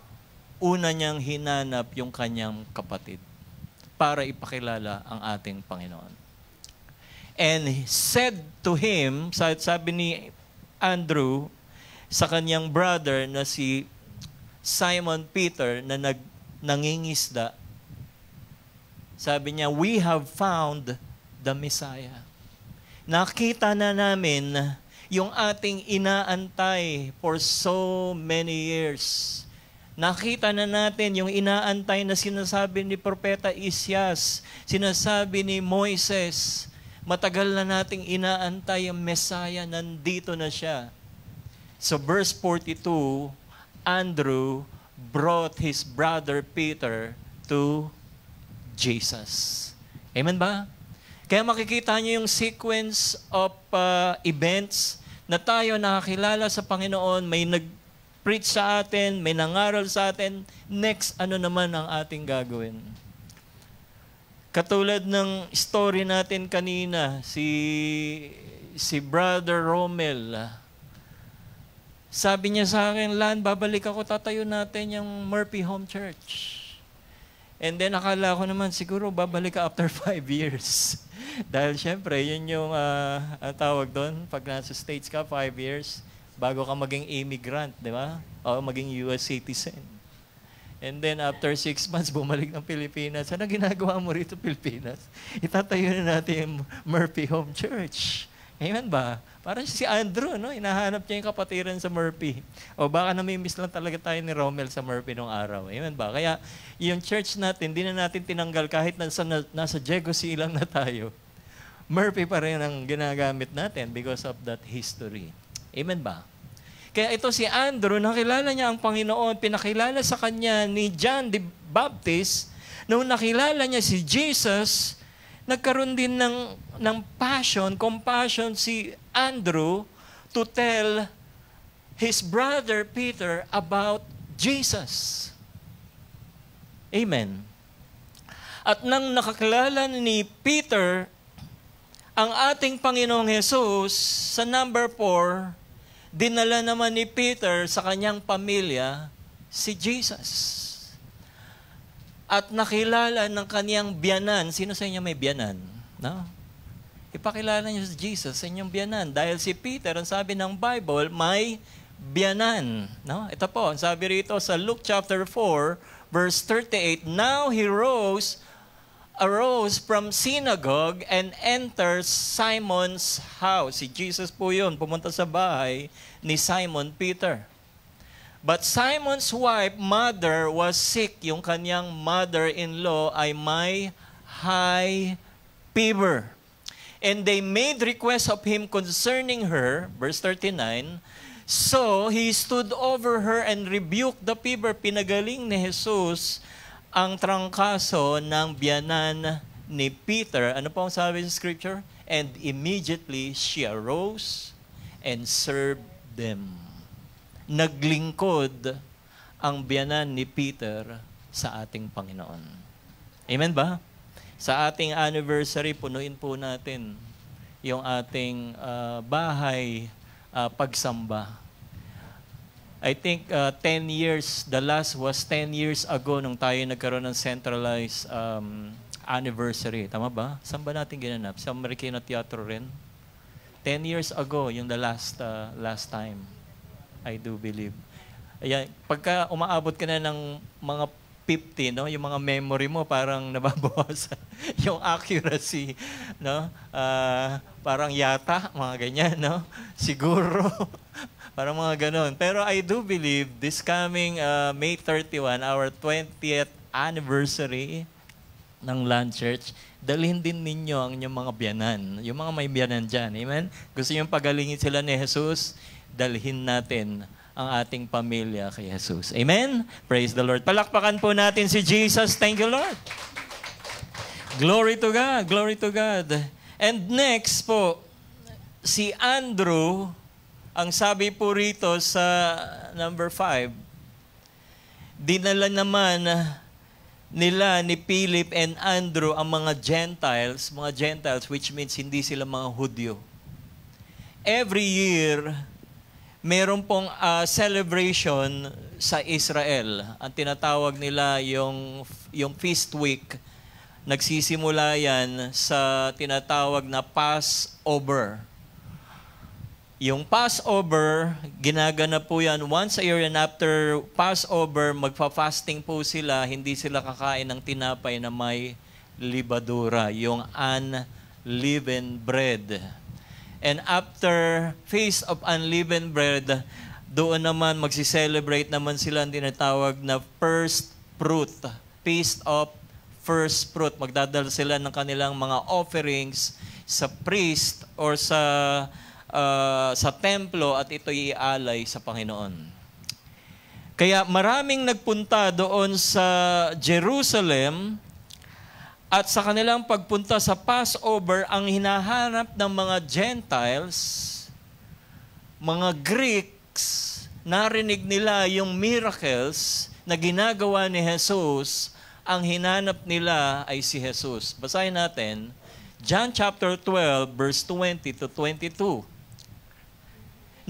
Una niyang hinanap yung kanyang kapatid para ipakilala ang ating Panginoon. And he said to him, sabi ni Andrew sa kanyang brother na si Simon Peter na nangingisda, sabi niya, we have found the Messiah. Nakita na namin yung ating inaantay for so many years. Nakita na natin yung inaantay na sinasabi ni Propeta Isyas, sinasabi ni Moises. Matagal na nating inaantay ang Messiah, nandito na siya. So verse 42, Andrew brought his brother Peter to Jesus. Amen ba? Kaya makikita niyo yung sequence of events na tayo nakakilala sa Panginoon, may nag-preach sa atin, may nangaral sa atin, next ano naman ang ating gagawin? Katulad ng story natin kanina, si Brother Romel, sabi niya sa akin, Lan, babalik ako, tatayo natin yung Murphy Home Church. And then akala ko naman, siguro babalik ka after 5 years. Dahil syempre, yun yung tawag doon, pag nasa States ka, 5 years, bago ka maging immigrant, di ba? O maging US citizen. And then after 6 months, bumalik ng Pilipinas. Ano ginagawa mo rito, Pilipinas? Itatayo na natin yung Murphy Home Church. Amen ba? Parang si Andrew, no? Hinahanap niya yung kapatiran sa Murphy. O baka namimiss lang talaga tayo ni Romel sa Murphy nung araw. Amen ba? Kaya yung church natin, di na natin tinanggal kahit nasa Diego Silang na tayo. Murphy pa rin ang ginagamit natin because of that history. Amen ba? Kaya ito si Andrew, nakilala niya ang Panginoon, pinakilala sa kanya ni John the Baptist. Nung nakilala niya si Jesus, nagkaroon din ng compassion si Andrew to tell his brother Peter about Jesus. Amen. At nang nakakilala ni Peter ang ating Panginoong Jesus, sa number 4, dinala naman ni Peter sa kanyang pamilya si Jesus. At nakilala ng kanyang biyanan. Sino sa inyo may biyanan? No? Ipakilala niyo si Jesus sa inyong biyanan. Dahil si Peter, ang sabi ng Bible, may biyanan. No? Ito po, ang sabi rito sa Luke chapter 4, verse 38, now he arose from synagogue and enters Simon's house. Si Jesus po yun, pumunta sa bahay ni Simon Peter. But Simon's wife, mother, was sick. Yung kanyang mother-in-law ay may high fever. And they made request of him concerning her, verse 39, so he stood over her and rebuked the fever. Pinagaling ni Jesus ang trangkaso ng biyanan ni Peter. Ano po ang sabi sa scripture? And immediately she arose and served them. Naglingkod ang biyanan ni Peter sa ating Panginoon. Amen ba? Sa ating anniversary, punuin po natin yung ating bahay pagsamba. I think 10 years, the last was 10 years ago nung tayo nagkaroon ng centralized anniversary. Tama ba? Saan ba natin ginanap? Sa Marikina Teatro rin? 10 years ago, yung the last time. I do believe. Ayan, pagka umaabot ka na ng mga 50, no? Yung mga memory mo parang nababawasan. Yung accuracy, no? Parang yata, mga ganyan, no? Siguro. Parang mga ganon. Pero I do believe this coming May 31, our 20th anniversary, ng Land Church, dalhin din ninyo ang inyong mga biyanan. Yung mga may biyanan dyan. Amen? Gusto nyo pagalingin sila ni Jesus, dalhin natin ang ating pamilya kay Jesus. Amen? Praise the Lord. Palakpakan po natin si Jesus. Thank you, Lord. Glory to God. Glory to God. And next po, si Andrew, ang sabi po rito sa number 5, dinala naman nila ni Philip and Andrew ang mga Gentiles which means hindi sila mga Hudyo. Every year, meron pong celebration sa Israel. Ang tinatawag nila yung feast week. Nagsisimula yan sa tinatawag na Passover. Yung Passover, ginaganap po yan once a year, and after Passover, magpa-fasting po sila, hindi sila kakain ng tinapay na may libadura, yung unleavened bread. And after Feast of Unleavened Bread, doon naman magsi-celebrate naman sila ang tinatawag na First Fruit, Feast of First Fruit. Magdadala sila ng kanilang mga offerings sa priest or sa templo at ito'y ialay sa Panginoon. Kaya maraming nagpunta doon sa Jerusalem at sa kanilang pagpunta sa Passover, ang hinahanap ng mga Gentiles, mga Greeks, narinig nila yung miracles na ginagawa ni Jesus, ang hinanap nila ay si Jesus. Basahin natin, John chapter 12, verse 20 to 22.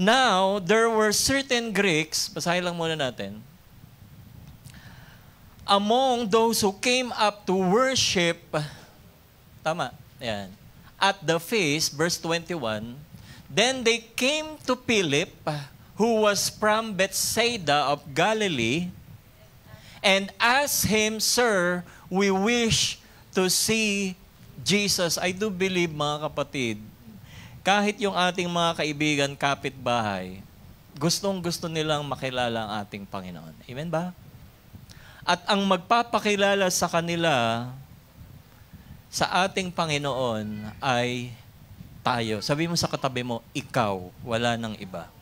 Now, there were certain Greeks, basahin lang muna natin, among those who came up to worship, tama, yan, at the feast, verse 21, then they came to Philip, who was from Bethsaida of Galilee, and asked him, Sir, we wish to see Jesus. I do believe, mga kapatid, kahit yung ating mga kaibigan, kapitbahay, gustong-gusto nilang makilala ang ating Panginoon. Amen ba? At ang magpapakilala sa kanila, sa ating Panginoon, ay tayo. Sabi mo sa katabi mo, ikaw, wala nang iba.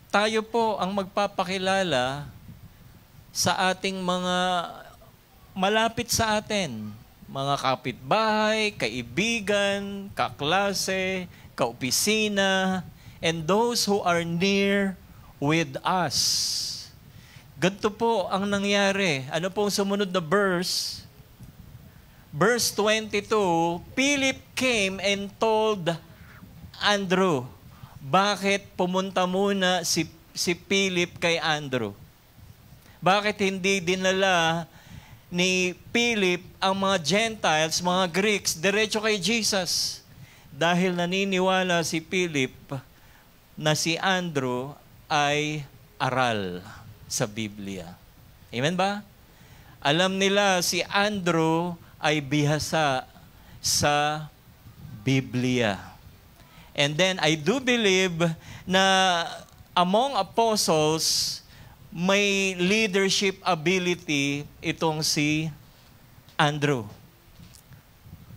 Tayo po ang magpapakilala sa ating mga malapit sa atin. Mga kapitbahay, kaibigan, kaklase, kaopisina, and those who are near with us. Ganito po ang nangyari. Ano po ang sumunod na verse? Verse 22, Philip came and told Andrew. Bakit pumunta muna si Philip kay Andrew? Bakit hindi dinala ni Philip ang mga Gentiles, mga Greeks, diretso kay Jesus? Dahil naniniwala si Philip na si Andrew ay aral sa Biblia. Amen ba? Alam nila si Andrew ay bihasa sa Biblia. And then I do believe na among apostles, may leadership ability itong si Andrew.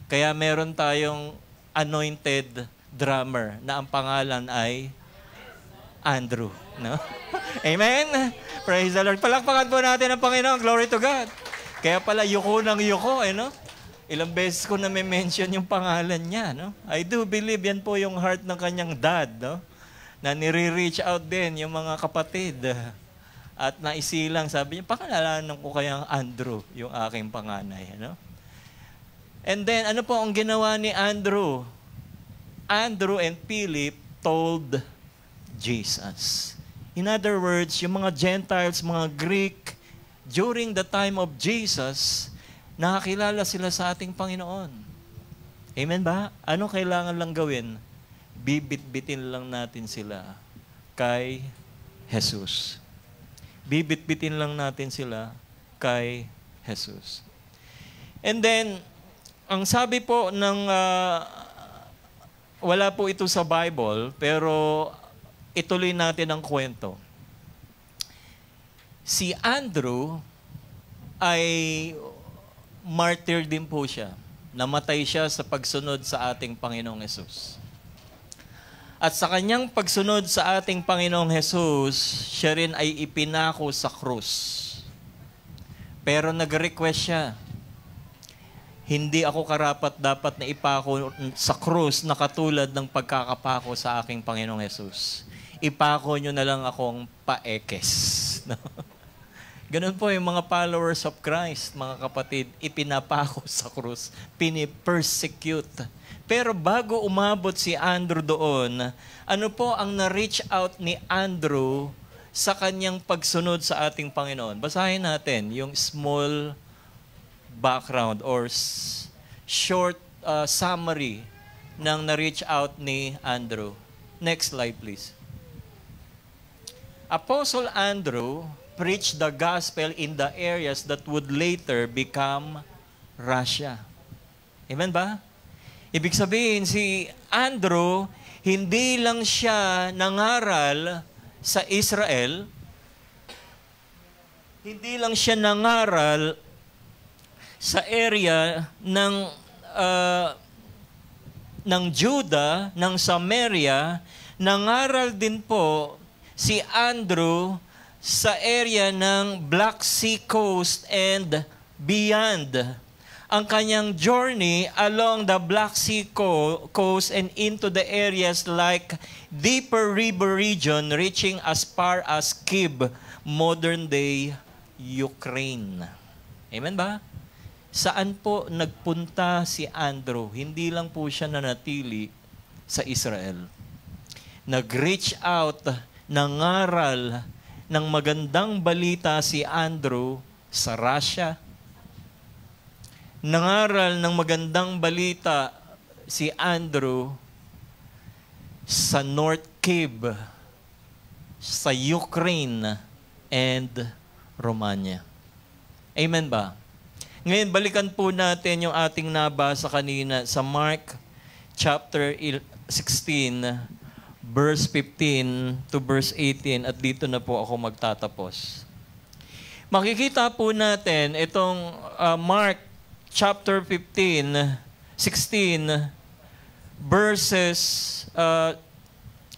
Kaya meron tayong anointed drummer na ang pangalan ay Andrew. No? Amen? Praise the Lord. Palakpakan po natin ang Panginoon. Glory to God. Kaya pala, yuko ng yuko, no? Ilang beses ko na may mention yung pangalan niya, no? I do believe yan po yung heart ng kanyang dad, no? Na nire-reach out din yung mga kapatid. At naisilang, sabi niya, pakilalanan ko kayang Andrew, yung aking panganay. Ano? And then, ano po ang ginawa ni Andrew? Andrew and Philip told Jesus. In other words, yung mga Gentiles, mga Greek, during the time of Jesus, nakakilala sila sa ating Panginoon. Amen ba? Ano kailangan lang gawin? Bibit-bitin lang natin sila kay Jesus. Bibit-bitin lang natin sila kay Jesus. And then, ang sabi po ng, wala po ito sa Bible, pero ituloy natin ang kwento. Si Andrew ay martyr din po siya. Namatay siya sa pagsunod sa ating Panginoong Hesus. At sa kanyang pagsunod sa ating Panginoong Hesus, siya rin ay ipinako sa krus. Pero nag-request siya, hindi ako karapat dapat na ipako sa krus na katulad ng pagkakapako sa aking Panginoong Hesus. Ipako nyo na lang akong paekes. No? Ganun po yung mga followers of Christ, mga kapatid, ipinapako sa krus, pinipersecute. Pero bago umabot si Andrew doon, ano po ang na-reach out ni Andrew sa kanyang pagsunod sa ating Panginoon? Basahin natin yung small background or short summary ng na-reach out ni Andrew. Next slide, please. Apostle Andrew preached the gospel in the areas that would later become Russia. Amen ba? Ibig sabihin, si Andrew, hindi lang siya nangaral sa Israel, hindi lang siya nangaral sa area ng Juda, ng Samaria, nangaral din po si Andrew sa area ng Black Sea Coast and beyond. Ang kanyang journey along the Black Sea coast and into the areas like deeper river region reaching as far as Kyiv, modern-day Ukraine. Amen ba? Saan po nagpunta si Andrew? Hindi lang po siya nanatili sa Israel. Nag-reach out, nangaral ng magandang balita si Andrew sa Russia. Nangaral ng magandang balita si Andrew sa North Kyiv, sa Ukraine, and Romania. Amen ba? Ngayon, balikan po natin yung ating nabasa kanina sa Mark chapter 16, verse 15 to verse 18, at dito na po ako magtatapos. Makikita po natin itong Mark chapter 16 verses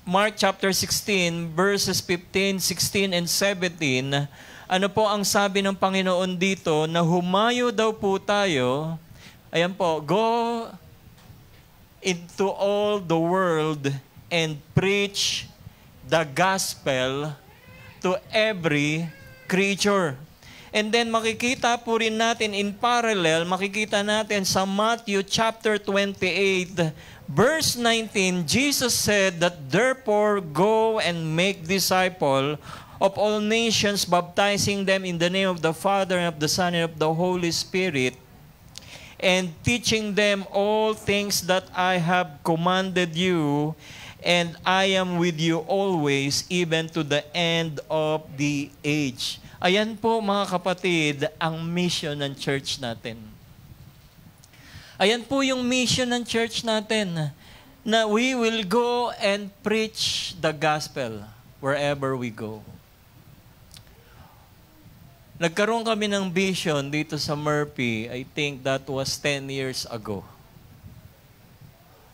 Mark chapter 16 verses 15, 16 and 17. Ano po ang sabi ng Panginoon dito? Na humayo daw po tayo. Ayan po, go into all the world and preach the gospel to every creature. And then makikita po rin natin in parallel, makikita natin sa Matthew chapter 28, verse 19, Jesus said that therefore go and make disciples of all nations, baptizing them in the name of the Father and of the Son and of the Holy Spirit, and teaching them all things that I have commanded you, and I am with you always, even to the end of the age. Ayan po mga kapatid, ang mission ng church natin. Ayan po yung mission ng church natin, na we will go and preach the gospel wherever we go. Nagkaroon kami ng vision dito sa Murphy, I think that was 10 years ago.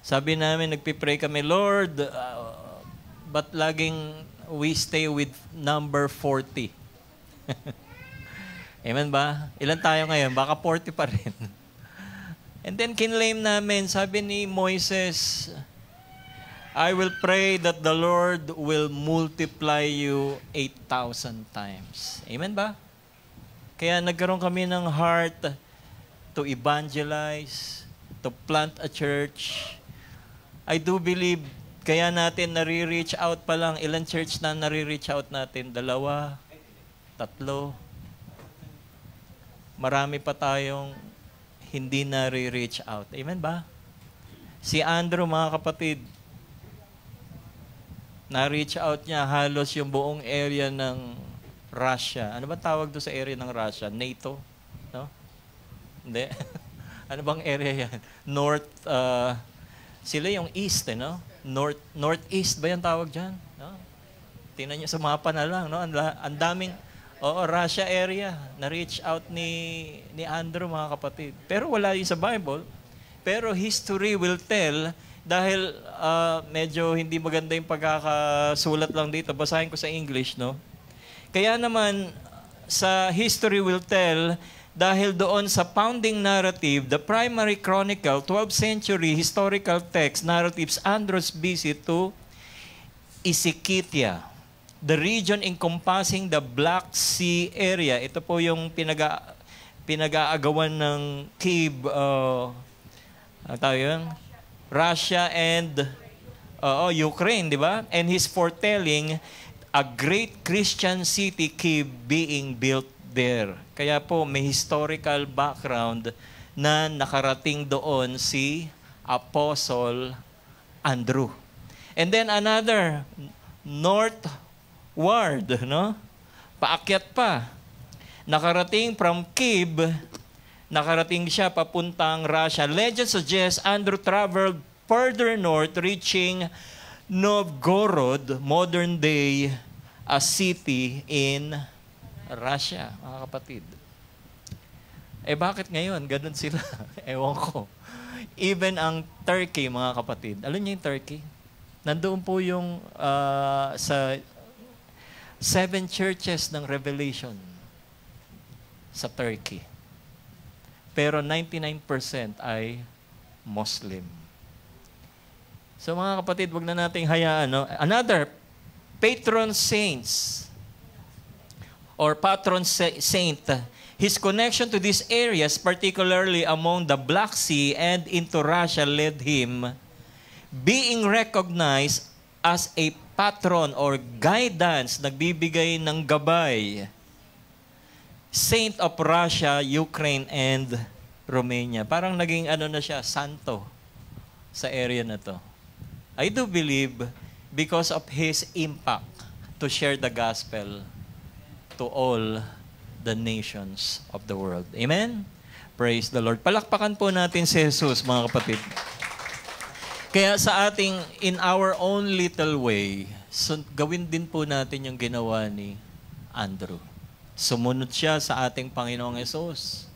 Sabi namin, nagpipray kami, Lord, but laging we stay with number 40. Amen ba? Ilan tayo ngayon? Baka 40 pa rin. And then kinlaim namin, sabi ni Moises, I will pray that the Lord will multiply you 8,000 times. Amen ba? Kaya nagkaroon kami ng heart to evangelize, to plant a church. I do believe, kaya natin nare-reach out pa lang, ilang church na nare-reach out natin? 2, 3. Marami pa tayong hindi nare-reach out. Amen ba? Si Andrew, mga kapatid, na-reach out niya halos yung buong area ng Russia. Ano ba tawag doon sa area ng Russia? NATO? No? Hindi. Ano bang area yan? North, sila yung east, no? Northeast ba yung tawag dyan? No? Tingnan nyo sa mapa na lang, no? Ang daming, Oo, Russia area. Na-reach out ni Andrew, mga kapatid. Pero wala yun sa Bible. Pero history will tell, dahil medyo hindi maganda yung pagkakasulat lang dito. Basahin ko sa English, no? Kaya naman, sa history will tell, dahil doon sa founding narrative, the primary chronicle, 12th century historical text, narratives Andros BC to Isikitia, the region encompassing the Black Sea area. Ito po yung pinag-aagawan ng Kiev, Russia and Ukraine, di ba? And he's foretelling a great Christian city, Kiev, being built there. Kaya po may historical background na nakarating doon si Apostle Andrew. And then another northward, no? Paakyat pa. Nakarating from Kiev, nakarating siya papuntang Russia. Legend suggests Andrew traveled further north, reaching Novgorod, modern day, a city in Russia, mga kapatid. Bakit ngayon? Ganun sila. Ewan ko. Even ang Turkey, mga kapatid. Alam niyo yung Turkey? Nandoon po yung sa 7 churches ng Revelation sa Turkey. Pero 99% ay Muslim. So mga kapatid, wag na nating hayaan. No? Another, patron saints or patron saint. His connection to these areas, particularly among the Black Sea and into Russia, led him being recognized as a patron or guidance, nagbibigay ng gabay. Saint of Russia, Ukraine, and Romania. Parang naging na siya, santo sa area na to. I do believe because of his impact to share the gospel to all the nations of the world. Amen? Praise the Lord. Palakpakan po natin si Jesus, mga kapatid. Kaya sa ating, in our own little way, gawin din po natin yung ginawa ni Andrew. Sumunod siya sa ating Panginoong Yesus.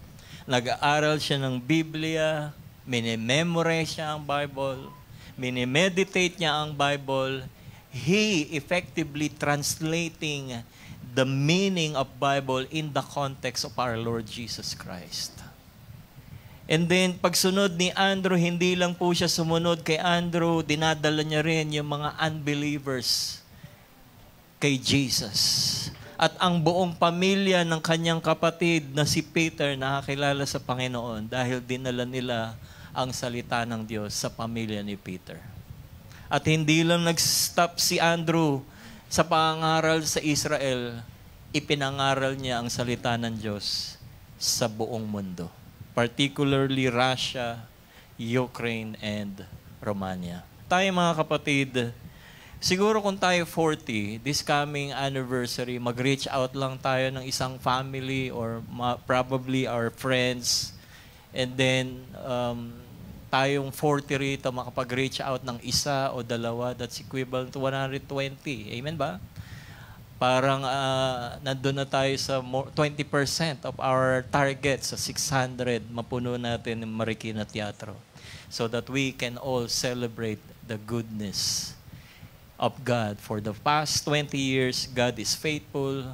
Nag-aaral siya ng Biblia, minememorize siya ang Bible, minemeditate niya ang Bible. He effectively translating the meaning of Bible in the context of our Lord Jesus Christ. And then, pagsunod ni Andrew, hindi lang po siya sumunod kay Andrew, dinadala niya rin yung mga unbelievers kay Jesus. At ang buong pamilya ng kanyang kapatid na si Peter nakakilala sa Panginoon dahil dinala nila ang salita ng Diyos sa pamilya ni Peter. At hindi lang nag-stop si Andrew sa pangaral sa Israel, ipinangaral niya ang salita ng Diyos sa buong mundo. Particularly Russia, Ukraine, and Romania. Tayo mga kapatid, siguro kung tayo 40, this coming anniversary, mag-reach out lang tayo ng isang family or probably our friends. And then, tayong 40 rito, makapag-reach out ng isa o dalawa, that's equivalent to 120. Amen ba? Parang nandun na tayo sa 20% of our target sa 600, mapuno natin ng Marikina Teatro so that we can all celebrate the goodness of God. For the past 20 years, God is faithful,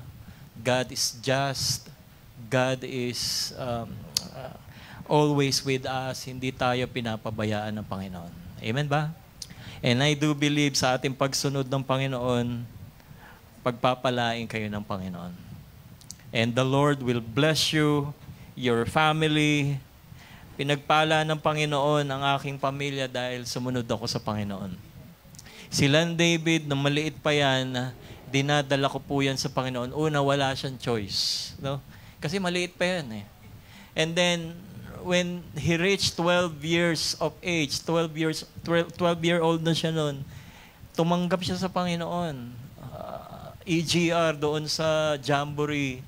God is just, God is always with us, hindi tayo pinapabayaan ng Panginoon. Amen ba? And I do believe sa ating pagsunod ng Panginoon, pagpapalain kayo ng Panginoon. And the Lord will bless you, your family. Pinagpala ng Panginoon ang aking pamilya dahil sumunod ako sa Panginoon. Si Lan David, na maliit pa yan, dinadala ko po yan sa Panginoon. Una, wala siyang choice. No? Kasi maliit pa yan eh. And then, when he reached 12 years of age, 12-year-old na siya noon, tumanggap siya sa Panginoon. EGR doon sa Jamboree,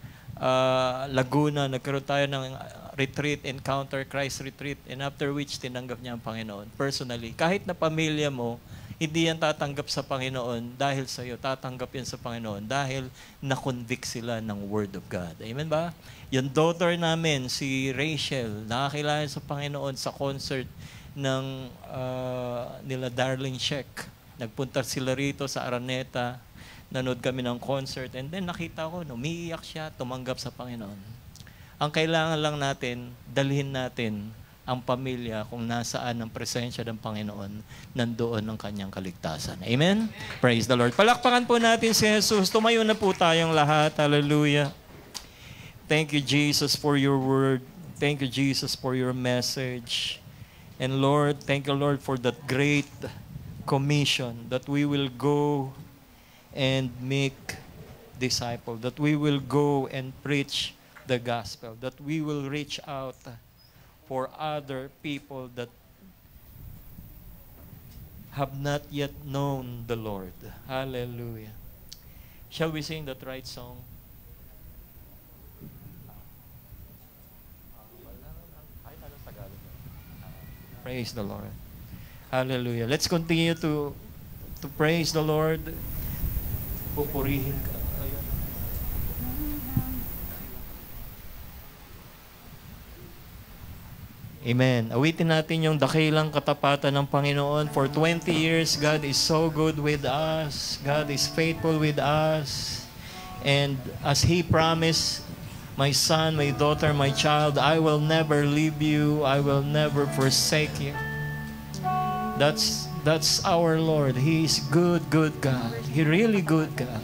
Laguna, nagkaroon tayo ng retreat, Encounter Christ Retreat, and after which tinanggap niya ang Panginoon personally. Kahit na pamilya mo, Hindi yan tatanggap sa Panginoon dahil sa iyo. Tatanggap yan sa Panginoon dahil na-convict sila ng Word of God. Amen ba? Yung daughter namin, si Rachel, nakakilala sa Panginoon sa concert ng nila Darling Sheck. Nagpunta sila rito sa Araneta. Nanood kami ng concert. And then nakita ko, umiiyak siya, tumanggap sa Panginoon. Ang kailangan lang natin, dalhin natin ang pamilya kung nasaan ang presensya ng Panginoon, nandoon ang kanyang kaligtasan. Amen? Praise the Lord. Palakpakan po natin si Jesus. Tumayo na po tayong lahat. Hallelujah. Thank you, Jesus, for your word. Thank you, Jesus, for your message. And Lord, thank you, Lord, for that great commission that we will go and make disciples, that we will go and preach the gospel, that we will reach out for other people that have not yet known the Lord. Hallelujah. Shall we sing that right song? Praise the Lord. Hallelujah. Let's continue to praise the Lord. Pupurihin ka. Amen. Awitin natin yung dakilang katapatan ng Panginoon. For 20 years, God is so good with us. God is faithful with us. And as He promised, my son, my daughter, my child, I will never leave you. I will never forsake you. That's our Lord. He is good, good God. He really good God.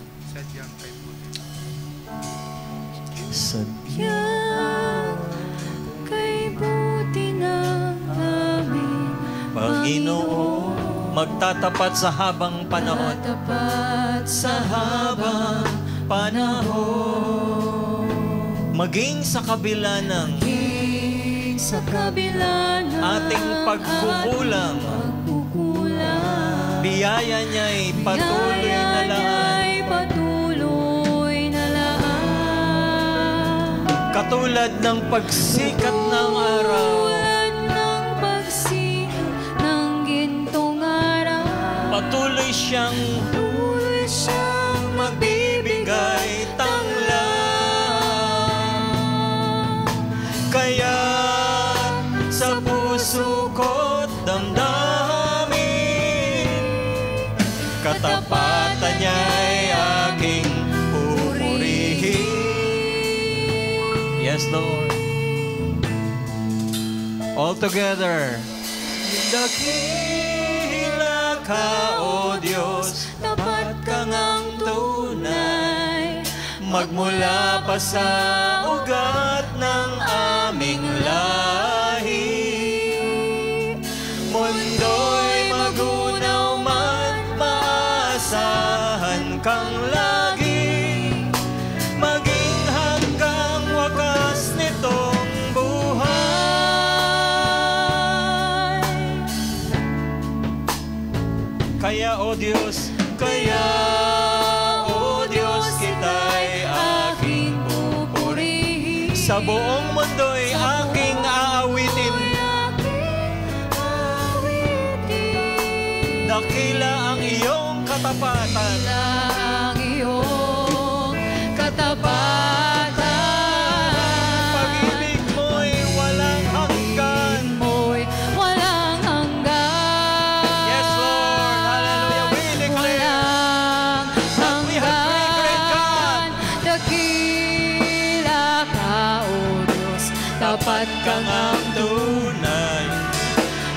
Sadyang kay buti na namin, Panginoon, magtatapat sa habang panahon. Magtatapat sa habang panahon. Maging sa kabila ng ating pagkukulang, biyaya niya'y patuloy na laan. Katulad ng pagsikat ng araw, patuloy siyang magbibigay tanglang. Kaya sa puso ko't damdamin, katapatan niya'y aking pupurihin. Yes, Lord. All together. Dakila ka, O Diyos, tapat ka ngang tunay, magmula pa sa ugat ng aming lahi. Mundo'y magunaw man, maasahan kang lagi, maging hanggang wakas nitong buhay. Kaya, O Diyos, kita'y aking pupurihin. Sa buong mundo'y aking aawitin. Dakila ang iyong katapatan. Pag-ibig mo'y walang hanggan. Yes, Lord. Hallelujah. We declare that we have great God. Tapat kang ang tunay,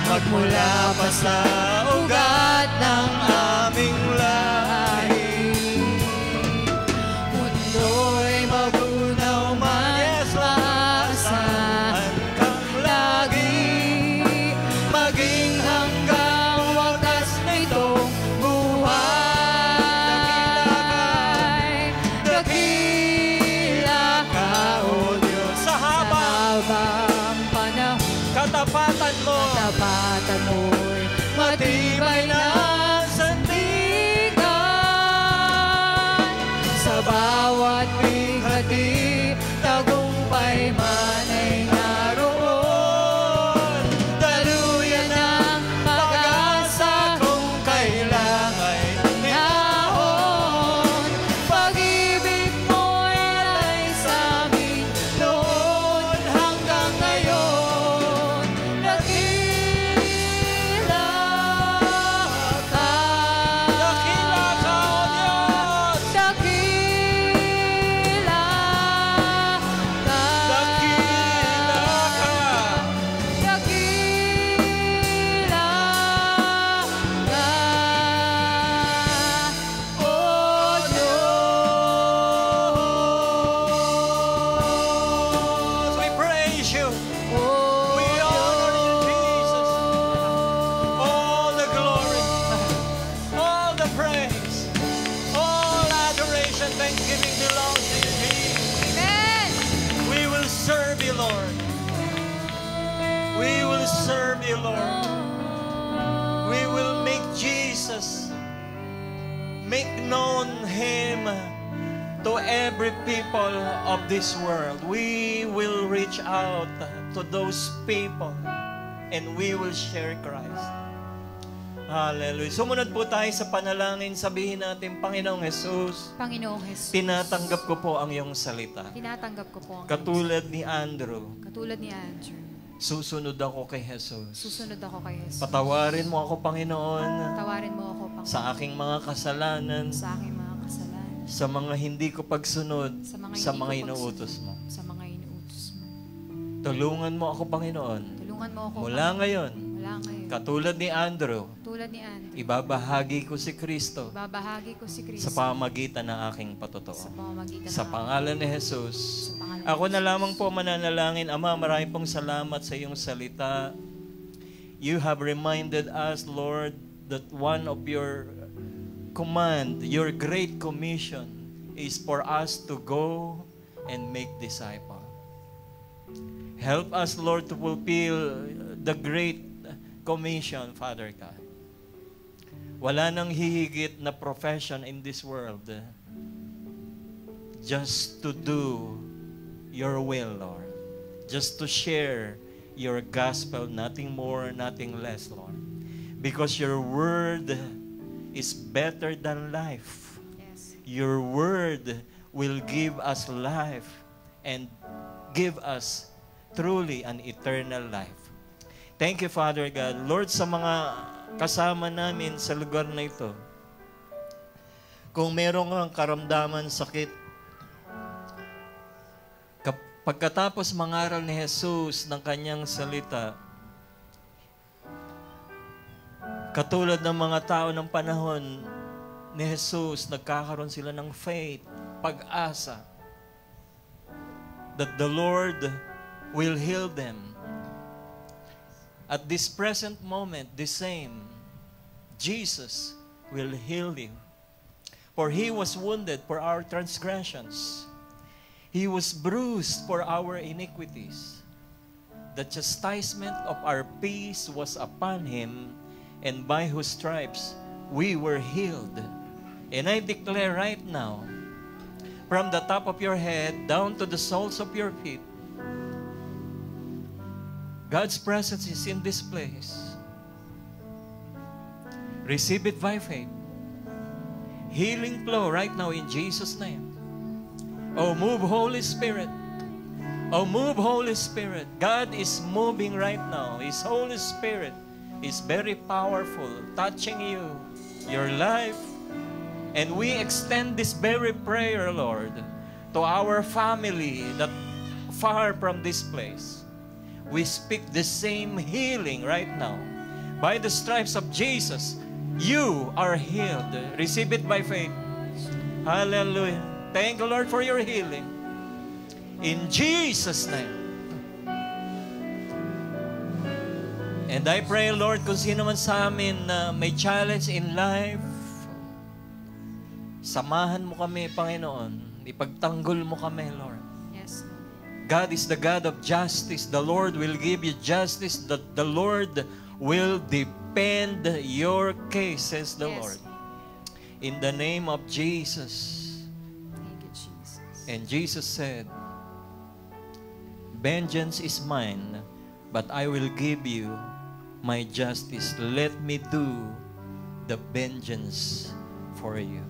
magmula pa sa ugat ng aming lahi. Mundo'y magunaw man, yes, maasahan kang lagi, maging hanggang wakas nitong buhay. Dakila ka, O Diyos, sa habang katapatan mo'y matibay na sandigan. Sa bawat bighati, tagumpay man ay naroon. Daluyan ang pag-asa kung kailan serve you, Lord. We will make Jesus, make known Him to every people of this world. We will reach out to those people and we will share Christ. Hallelujah. Sumunod po tayo sa panalangin. Sabihin natin, Panginoong Jesus, Panginoong Jesus, tinatanggap ko po ang iyong salita. tinatanggap ko po ang Katulad ni Andrew, katulad ni Andrew. susunod ako kay Jesus. Susunod ako kay Jesus. Patawarin mo ako, Panginoon, Tawarin mo ako, Panginoon, sa aking mga kasalanan, sa aking mga kasalanan, sa mga hindi ko pagsunod, sa mga, sa mga hindi ko inuutos mo. pagsunod, sa mga inuutos mo. Tulungan mo ako, Panginoon. Tulungan mo ako, Mula ngayon, mula ngayon. katulad ni Andrew, Tulad ni Andrew, ibabahagi ko si Kristo babahagi ko si Kristo sa pamagitan ng aking sa patotoo. pamamagitan Sa ng pangalan ni Jesus, sa pangalan ako na lamang po mananalangin. Ama, maraming pong salamat sa iyong salita. You have reminded us, Lord, that one of your command, your great commission, is for us to go and make disciples. Help us, Lord, to fulfill the great commission, Father God. Wala nang hihigit na profession in this world. Just to do your will, Lord. Just to share your gospel, nothing more, nothing less, Lord. Because your word is better than life. Yes. Your word will give us life and give us truly an eternal life. Thank you, Father God. Lord, sa mga kasama namin sa lugar na ito, kung merong kang karamdaman, sakit, pagkatapos mangaral ni Jesus ng kanyang salita, katulad ng mga tao ng panahon ni Jesus, nagkakaroon sila ng faith, pag-asa, that the Lord will heal them. At this present moment, the same, Jesus will heal you. For He was wounded for our transgressions. He was bruised for our iniquities. The chastisement of our peace was upon Him, and by whose stripes we were healed. And I declare right now, from the top of your head down to the soles of your feet, God's presence is in this place. Receive it by faith. Healing flow right now in Jesus' name. Oh, move, Holy Spirit. Oh, move, Holy Spirit. God is moving right now. His Holy Spirit is very powerful, touching you, your life. And we extend this very prayer, Lord, to our family that far from this place. We speak the same healing right now. By the stripes of Jesus, you are healed. Receive it by faith. Hallelujah. Thank you, Lord, for your healing. In Jesus' name. And I pray, Lord, kung sino man sa amin na may challenge in life, samahan mo kami, Panginoon. Ipagtanggol mo kami, Lord. Yes, Lord. God is the God of justice. The Lord will give you justice. The Lord will defend your case, says the Yes. Lord. In the name of Jesus. Thank you, Jesus. And Jesus said, vengeance is mine, but I will give you my justice. Let me do the vengeance for you.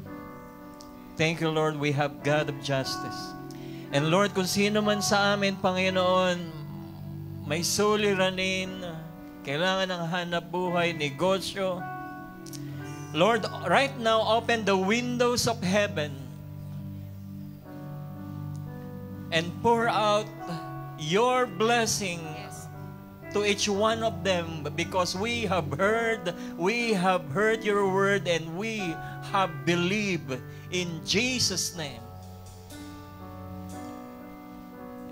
Thank you, Lord. We have God of justice. And Lord, kung sino man sa amin, Panginoon, may suliranin, kailangan ng hanap buhay, negosyo, Lord, right now, open the windows of heaven and pour out your blessing Yes. to each one of them, because we have heard your word and we have believed in Jesus' name.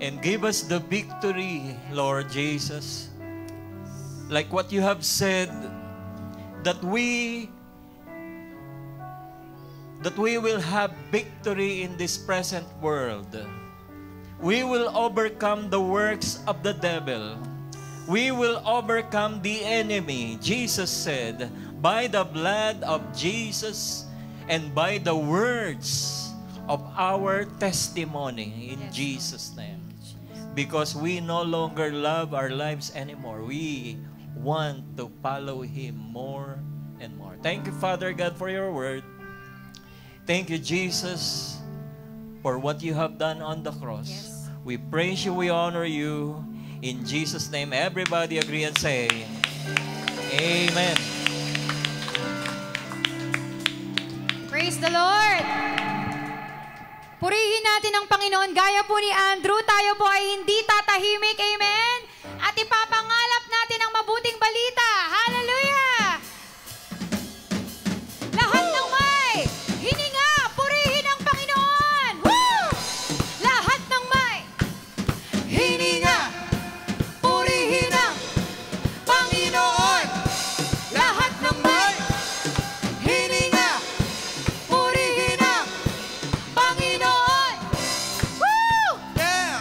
And give us the victory, Lord Jesus. Like what you have said, that we will have victory in this present world. We will overcome the works of the devil we will overcome the enemy. Jesus said, by the blood of Jesus and by the words of our testimony in Jesus' name. Because we no longer love our lives anymore. We want to follow Him more and more. Thank you, Father God, for your word. Thank you, Jesus, for what you have done on the cross. We praise you, we honor you. In Jesus' name, everybody agree and say, Amen. Praise the Lord! Purihin natin ang Panginoon. Gaya po ni Andrew, tayo po ay hindi tatahimik. Amen? At ipapangalap natin ang mabuting balita. Hallelujah! Lahat ng may hininga, purihin ang Panginoon. Woo! Lahat ng may Hininga, purihin ang Panginoon. Lahat ng may hininga, purihin ang Panginoon. Woo! Yeah!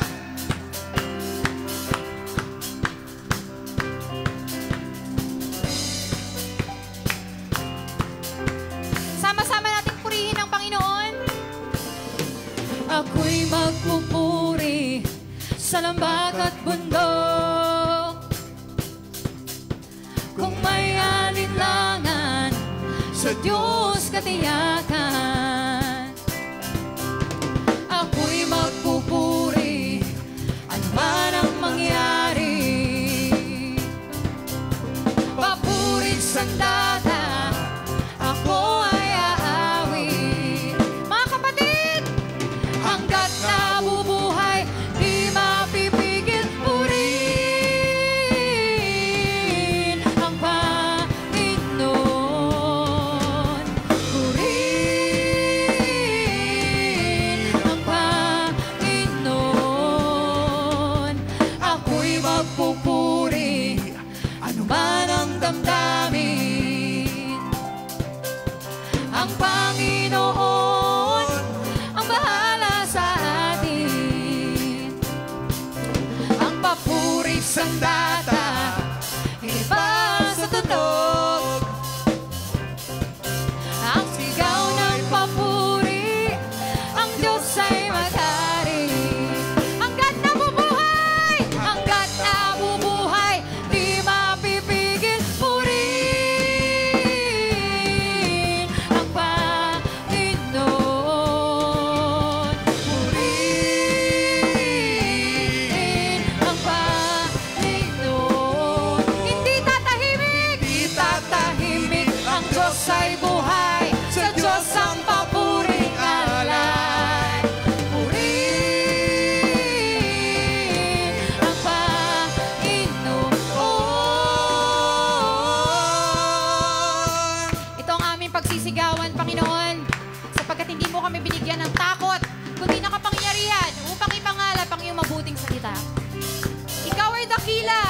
Sama-sama natin purihin ang Panginoon. Ako'y magpupuri sa lambak at bundok. Kung may alinlangan, sa Diyos katiyakan. Ako'y magpupuri, ano man ang mangyari. Papurit sandata, ako ay aawi. Mga kapatid, hanggat nabubuhay, di mapipigil purihin ang Panginoon. Purihin ang Panginoon. Ako'y magpupuri, ano man ang damdamin. Ang Panginoon ang bahala sa atin. Ang papuri sandata, iba sa tunog. Ang sigaw ng papuri, ang Diyos ay maghari. Hanggat nabubuhay, di mapipigil purihin ang Panginoon. Purihin ang Panginoon. Hindi tatahimik, ang Diyos ay buhay, sa Diyos ang papuring alay. Purihin ang Panginoon. Ito ang aming pagsisigawan, Panginoon, sapagkat hindi mo kami binigyan ng takot, kundi ng kapangyarihan upang ipangalap ang iyong mabuting salita. Ikaw ay dakila.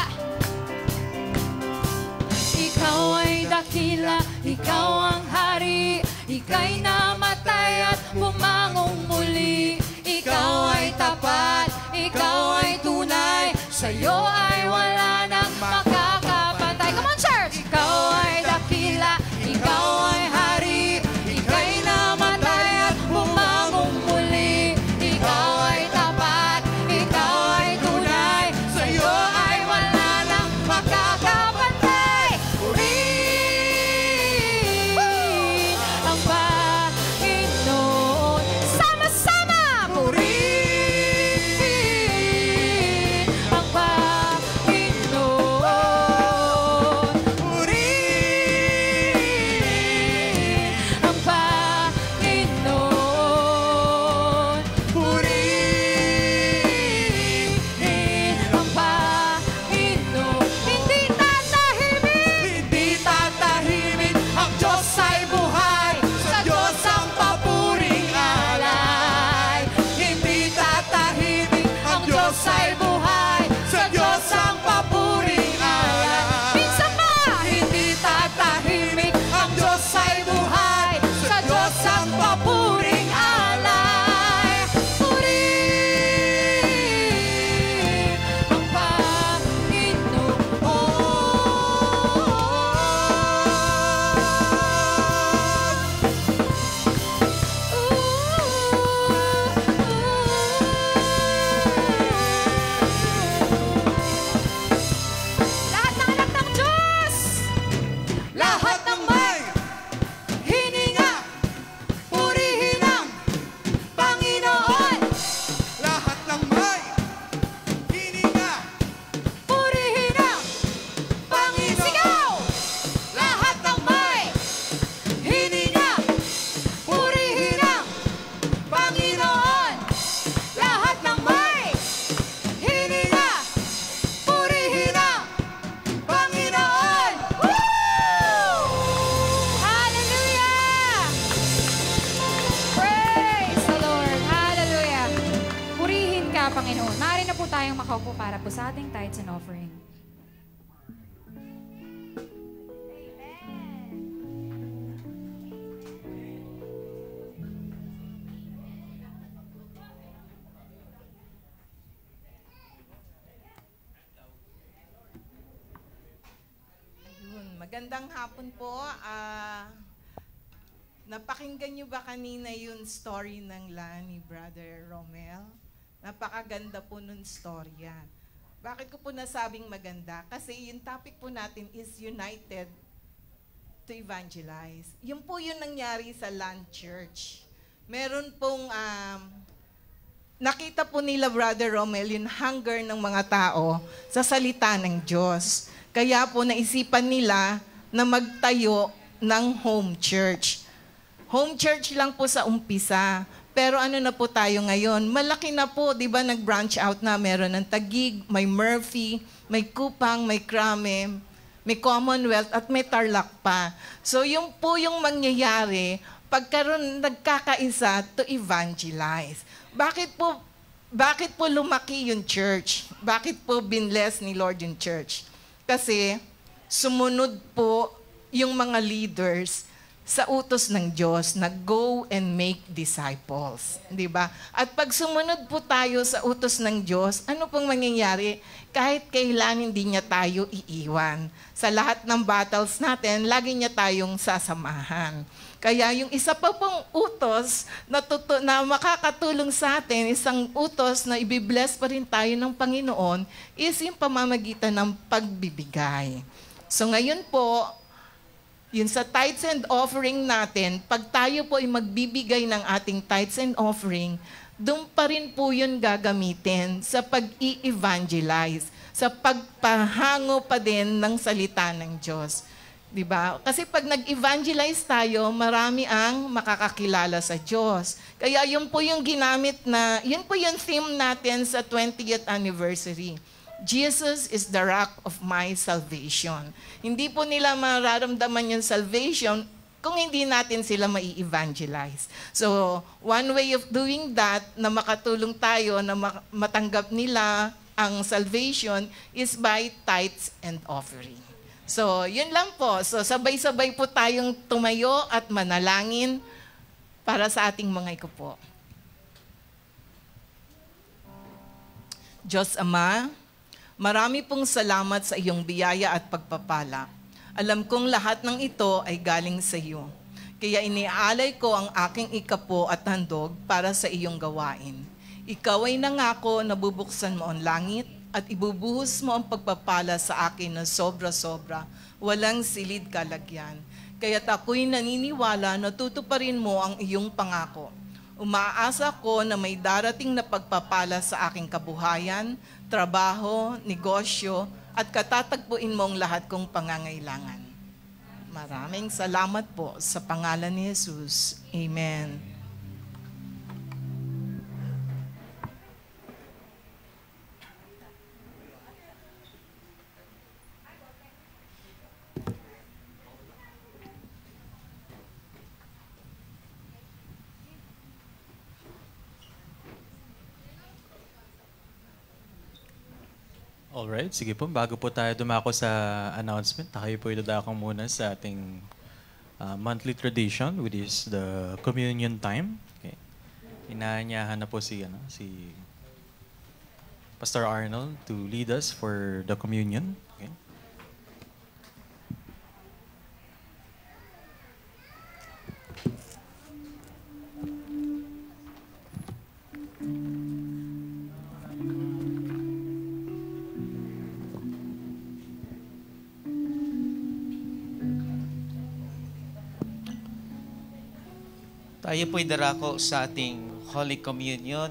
Ikaw ay dakila, ikaw ang hari. Ika'y namatay at bumangong muli. Ikaw ay tapat, ikaw ay tunay. Sa'yo ay wala nang makakapantay. Come on, church! Ikaw ay dakila, ikaw ay hari. Ika'y namatay at bumangong muli. Ikaw ay tapat, ikaw ay tunay. Sa'yo ay wala nang makakapantay. Purihin ang Panginoon. Sama-sama! Purihin ang Panginoon. po sa ating tithes and offering. Magandang hapon po. Napakinggan niyo ba kanina yung story ng ni Brother Romel? Napakaganda po nun storya. Bakit ko po nasabing maganda? Kasi yung topic po natin is United to Evangelize. Yun po yung nangyari sa Land Church. Meron pong nakita po nila, Brother Romel, yung hunger ng mga tao sa salita ng Diyos. Kaya po naisipan nila na magtayo ng home church. Home church lang po sa umpisa. Pero ano na po tayo ngayon? Malaki na po, di ba, nag-branch out na. Meron ng Taguig, may Murphy, may Kupang, may Krame, may Commonwealth, at may Tarlac pa. So yung po yung mangyayari, pagkaroon nagkakaisa to evangelize. Bakit po lumaki yung church? Bakit po binless ni Lord yung church? Kasi sumunod po yung mga leaders sa utos ng Diyos na go and make disciples. Di ba? At pag sumunod po tayo sa utos ng Diyos, ano pong mangyayari? Kahit kailan hindi niya tayo iiwan. Sa lahat ng battles natin, lagi niya tayong sasamahan. Kaya yung isa pa pong utos na makakatulong sa atin, isang utos na ibibless pa rin tayo ng Panginoon, is yung pamamagitan ng pagbibigay. So ngayon po, yun sa tithes and offering natin, pag tayo po ay magbibigay ng ating tithes and offering, doon pa rin po yun gagamitin sa pag-i-evangelize, sa pagpahango pa din ng salita ng Diyos. Diba? Kasi pag nag-evangelize tayo, marami ang makakakilala sa Diyos. Kaya yun po yung ginamit na, yun po yung theme natin sa 20th anniversary. Jesus is the rock of my salvation. Hindi po nila mararamdaman yung salvation kung hindi natin sila mai-evangelize. So, one way of doing that, na makatulong tayo, na matanggap nila ang salvation, is by tithes and offering. So, yun lang po. So, sabay-sabay po tayong tumayo at manalangin para sa ating mga iko po. Diyos Ama, marami pong salamat sa iyong biyaya at pagpapala. Alam kong lahat ng ito ay galing sa iyo. Kaya iniaalay ko ang aking ikapo at handog para sa iyong gawain. Ikaw ay nangako na bubuksan mo ang langit at ibubuhos mo ang pagpapala sa akin na sobra-sobra, walang silid kalagyan. Kaya't ako'y naniniwala na tutuparin mo ang iyong pangako. Umaasa ko na may darating na pagpapala sa aking kabuhayan, trabaho, negosyo, at katatagpuin mo ang lahat kong pangangailangan. Maraming salamat po sa pangalan ni Jesus. Amen. Alright, sige po. Bago po tayo dumako sa announcement, tayo po idadako muna sa ating monthly tradition, which is the communion time. Okay. Inaanyahan na po si Pastor Arnold to lead us for the communion. Okay. Tayo po'y darako sa ating Holy Communion.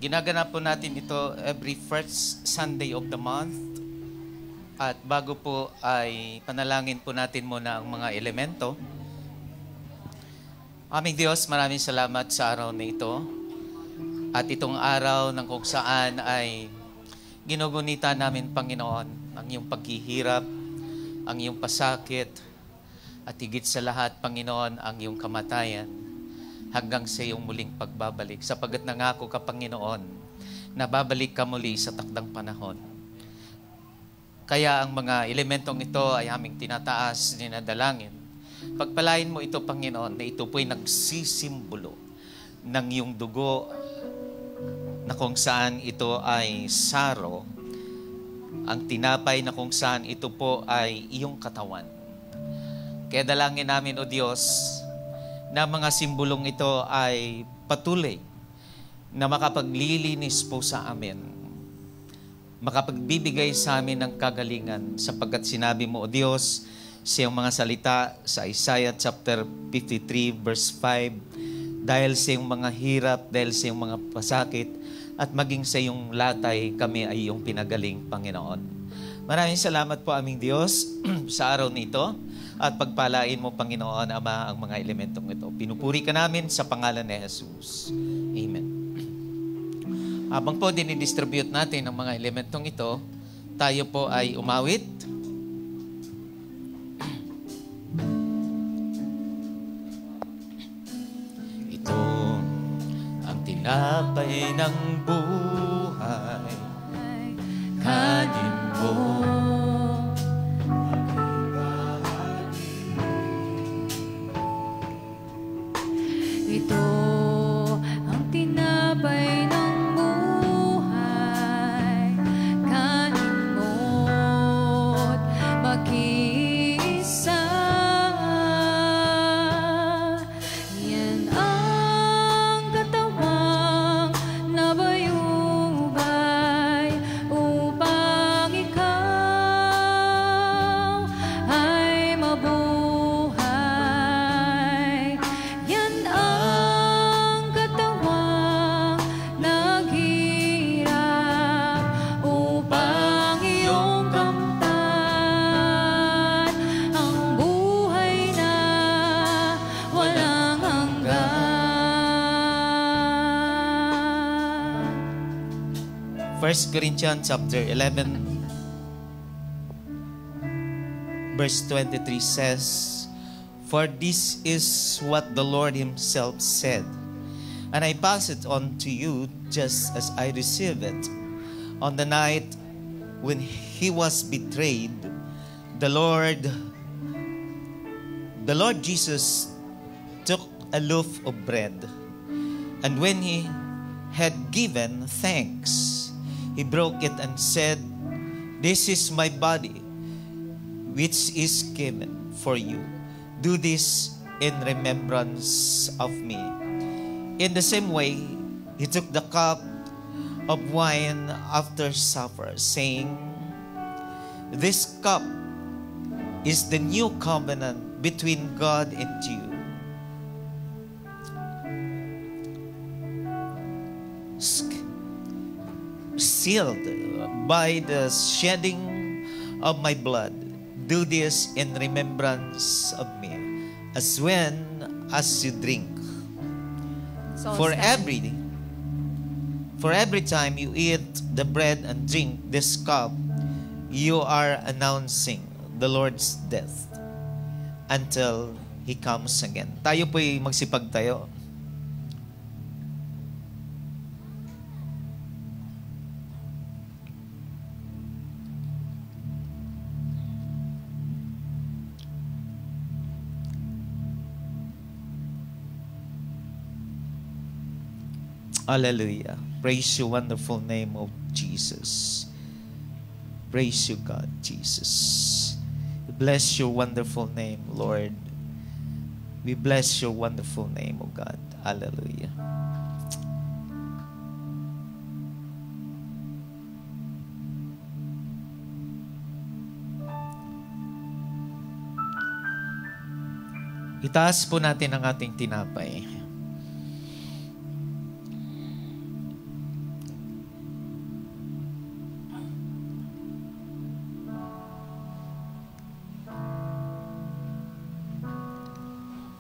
Ginaganap po natin ito every first Sunday of the month. At bago po ay panalangin po natin muna ang mga elemento. Aming Diyos, maraming salamat sa araw na ito. At itong araw ng kung saan ay ginugunita namin, Panginoon, ang iyong paghihirap, ang iyong pasakit, at higit sa lahat, Panginoon, ang iyong kamatayan, hanggang sa iyong muling pagbabalik. Sapagat nangako ka, Panginoon, na babalik ka muli sa takdang panahon. Kaya ang mga elementong ito ay aming tinataas, dinadalangin. Pagpalain mo ito, Panginoon, na ito po'y nagsisimbolo ng iyong dugo na kung saan ito ay saro, ang tinapay na kung saan ito po ay iyong katawan. Kaya dalangin namin, O Diyos, na mga simbolong ito ay patuloy na makapaglilinis po sa amin, makapagbibigay sa amin ng kagalingan, sapagkat sinabi mo, O Diyos, sa iyong mga salita sa Isaiah chapter 53 verse 5, dahil sa iyong mga hirap, dahil sa iyong mga pasakit, at maging sa iyong latay, kami ay iyong pinagaling, Panginoon. Maraming salamat po aming Diyos sa araw nito, at pagpalain mo, Panginoon Ama, ang mga elementong ito. Pinupuri ka namin sa pangalan ni Jesus. Amen. Habang po dinidistribute natin ang mga elementong ito, tayo po ay umawit. Ito ang tinapay ng buhay, kanin mo. Ito ang tinapay ng buhay, kanin mo't mag-iisa. Yan ang katawang nabayubay upang ikaw ay mabuhay. Yan ang katawang naghirap upang iyong kamtan ang buhay na walang hanggan. 1 Corinthians chapter 11 verse 23 says, "For this is what the Lord himself said, and I pass it on to you just as I received it. On the night when he was betrayed, the Lord Jesus took a loaf of bread, and when he had given thanks, he broke it and said, 'This is my body, which is given for you. Do this in remembrance of me.' In the same way, he took the cup of wine after supper, saying, 'This cup is the new covenant between God and you, sealed by the shedding of my blood. Do this in remembrance of me, as you drink. So For stand. every time you eat the bread and drink this cup, you are announcing the Lord's death until He comes again." Tayo po'y magsipagtayo. Hallelujah. Praise your wonderful name of Jesus. Praise you, God, Jesus. We bless your wonderful name, Lord. We bless your wonderful name, O God. Hallelujah. Itaas po natin ang ating tinapay.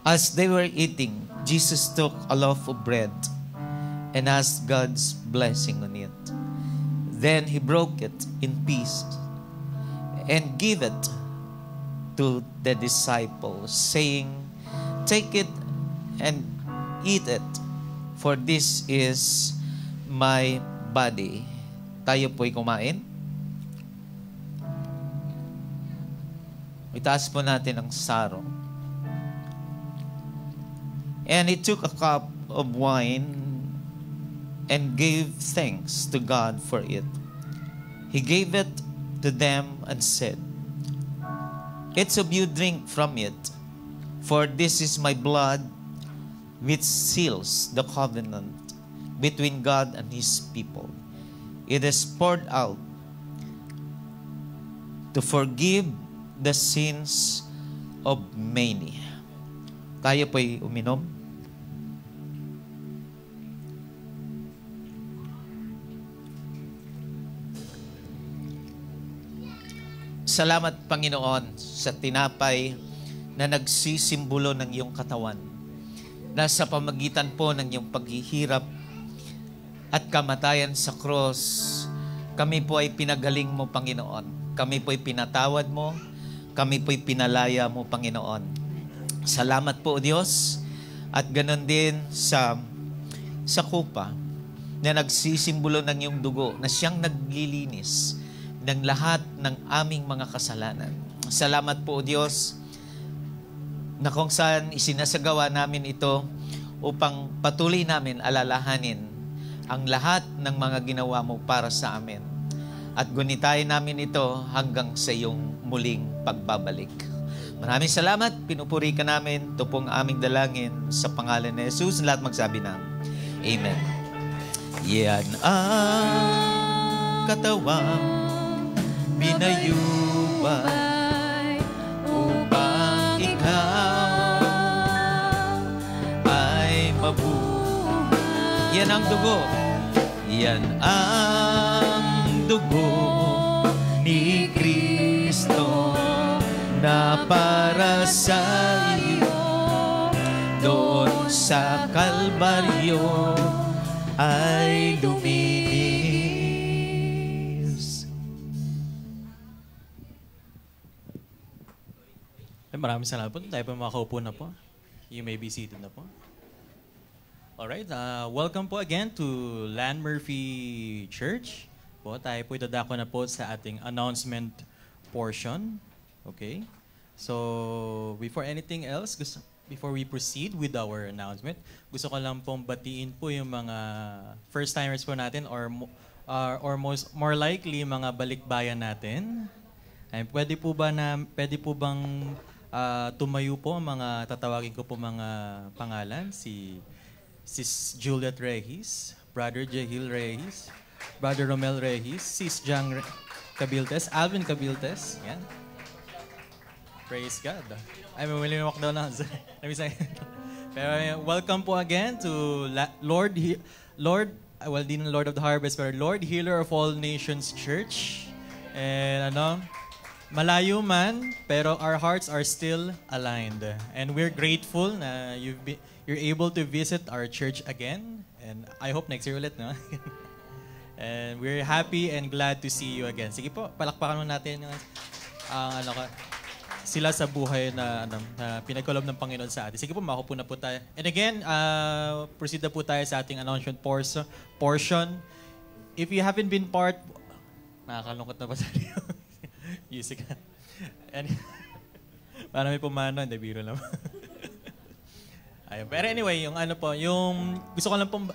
As they were eating, Jesus took a loaf of bread and asked God's blessing on it. Then He broke it in pieces and gave it to the disciples, saying, "Take it and eat it, for this is my body." Tayo po'y kumain. Itaas po natin ang sarong. And he took a cup of wine and gave thanks to God for it. He gave it to them and said, "Each of you drink from it, for this is my blood which seals the covenant between God and His people. It is poured out to forgive the sins of many." Tayo po'y uminom. Salamat, Panginoon, sa tinapay na nagsisimbolo ng iyong katawan. Na sa pamagitan po ng iyong paghihirap at kamatayan sa cross, kami po ay pinagaling mo, Panginoon. Kami po ay pinatawad mo. Kami po ay pinalaya mo, Panginoon. Salamat po, Diyos. At ganon din sa kupa na nagsisimbolo ng iyong dugo na siyang naglilinis ng lahat ng aming mga kasalanan. Salamat po, Diyos, na kung saan isinasagawa namin ito upang patuloy namin alalahanin ang lahat ng mga ginawa mo para sa amin. At gunitahin namin ito hanggang sa iyong muling pagbabalik. Maraming salamat. Pinupuri ka namin. Ito pong aming dalangin sa pangalan ni Jesus. Lahat magsabi ng Amen. Yan ang katawang pinayubay upang ikaw ay mabuhay. Yan ang dugo. Yan ang dugo ni Kristo na para sa iyo doon sa Kalbaryo ay luminis. Maraming salamat po. Tayo po makakaupo na po. You may be seated na po. Alright, welcome po again to Land Murphy Church. Po, tayo po itadako na po sa ating announcement portion. Okay? So, before anything else, before we proceed with our announcement, gusto ko lang pong batiin po yung mga first-timers po natin or more likely mga balikbayan natin. Ay, pwede po bang tumayo po ang mga tatawagin ko po mga pangalan? Si Sis Juliet Rehis, Brother Jehil Rehis, Brother Romel Rehis, Sis Jang Cabiltes, Alvin Cabiltes. Yan. Praise God. I'm willing to walk down now. Pero welcome po again to Lord, di na Lord of the Harvest, pero Lord Healer of All Nations Church. And malayo man, pero our hearts are still aligned. And we're grateful na you're able to visit our church again. And I hope next year ulit, no? And we're happy and glad to see you again. Sige po, palakpakan mo natin yung sila sa buhay na pinagkalob ng Panginoon sa atin. Sige po, makupo na po tayo. And again, proceed na po tayo sa ating announcement portion. If you haven't been part, nakakalungkot na ba sa iyo? Music. And, marami pumano, hindi biro lang. Ayun. Pero anyway, yung gusto ko lang pong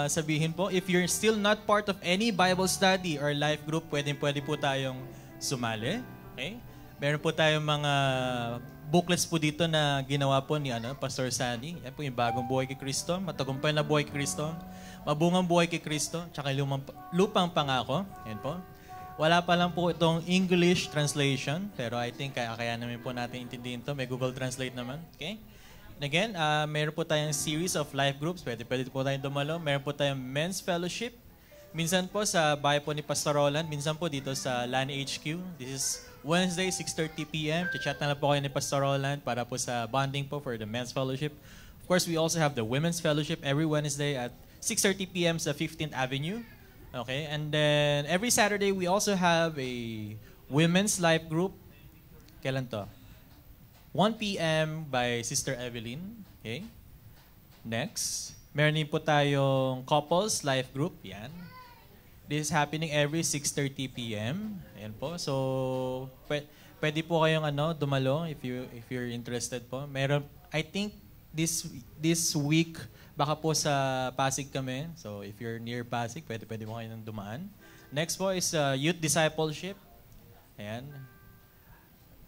sabihin po, if you're still not part of any Bible study or life group, pwede po tayong sumali. Okay? Meron po tayong mga booklets po dito na ginawa po ni Pastor Sandy. Yan po yung bagong buhay kay Kristo, matagumpay na buhay kay Kristo, mabungang buhay kay Kristo, tsaka lupang pangako. Yan po. Wala pa lang po itong English translation, pero I think kaya namin po natin intindihin ito. May Google Translate naman. Okay? And again, meron po tayong series of life groups. Pwede po tayong dumalo. Meron po tayong men's fellowship. Minsan po sa bahay po ni Pastor Roland. Minsan po dito sa LAN HQ. This is Wednesday, 6:30 p.m. Chat na lang po kayo ni Pastor Roland para po sa bonding po for the men's fellowship. Of course, we also have the women's fellowship every Wednesday at 6:30 p.m. sa 15th Avenue. Okay, and then every Saturday, we also have a women's life group. Kailan to? 1 p.m. by Sister Evelyn. Okay. Next, meron din po tayong couples life group. Yan. This is happening every 6:30 p.m. Ayan po. So, pwede po kayong dumalo if you're interested po. Meron, I think this week baka po sa Pasig kami. So if you're near Pasig, pwede mo kayong dumaan. Next po is youth discipleship. Ayan.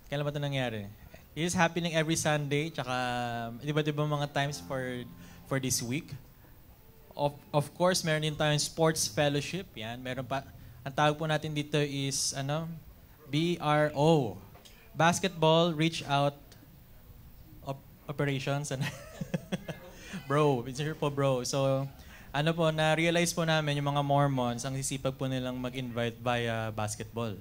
Kailan ba ito nangyari? It is happening every Sunday, tsaka iba't ibang mga times for this week. Of course, meron din tayong sports fellowship. Yan, meron pa. Ang tawag po natin dito is BRO. Basketball Reach Out Operations. Bro, it's here po bro. So, na-realize po namin yung mga Mormons, ang sisipag po nilang mag-invite via basketball.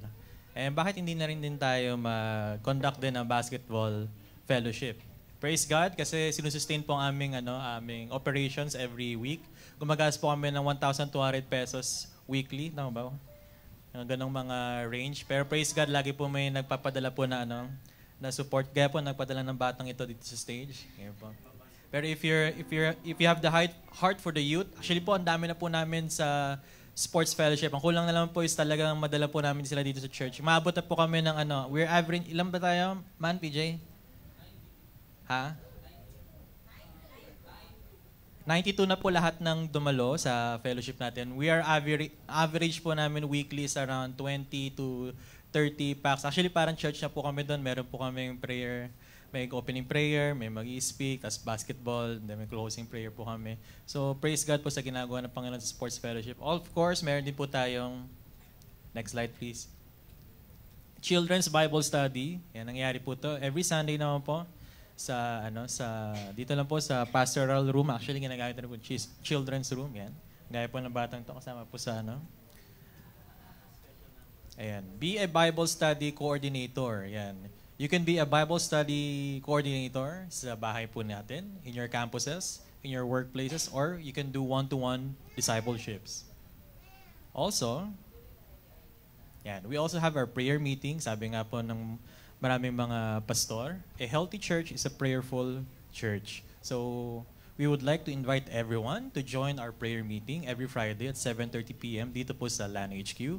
Eh, bakit hindi na rin din tayo mag-conduct din ng basketball fellowship? Praise God, kasi sinusustain po ang aming operations every week. Gumagas po kami ng 1,200 pesos weekly. Tama ba? Ganong mga range. Pero praise God, lagi po may nagpapadala po na support. Kaya po nagpadala ng batang ito dito sa stage. Kaya po. Pero if you have the heart for the youth, actually po, ang dami na po namin sa sports fellowship. Ang kulang na lang po is talagang madala po namin sila dito sa church. Maabot na po kami ng we're average, ilan ba tayo, man, PJ? Ha? 92 na po lahat ng dumalo sa fellowship natin. We are average po namin weekly is around 20 to 30 packs. Actually, parang church na po kami doon. Meron po kaming prayer, may opening prayer, may mag-i-speak, tapos basketball, then may closing prayer po kami. So, praise God po sa ginagawa ng Panginoon sa sports fellowship. Of course, meron din po tayong, next slide please, Children's Bible Study. Yan, nangyayari po to. Every Sunday naman po, dito lang po sa pastoral room. Actually, ginagamit na po children's room. Yan. Gaya po ng batang to, kasama po sa Ayan. Be a Bible Study Coordinator. Yan. You can be a Bible Study Coordinator sa bahay po natin, in your campuses, in your workplaces, or you can do one-to-one discipleships. Also, yan, we also have our prayer meeting. Sabi nga po ng maraming mga pastor, a healthy church is a prayerful church. So, we would like to invite everyone to join our prayer meeting every Friday at 7:30 p.m. dito po sa LAN HQ.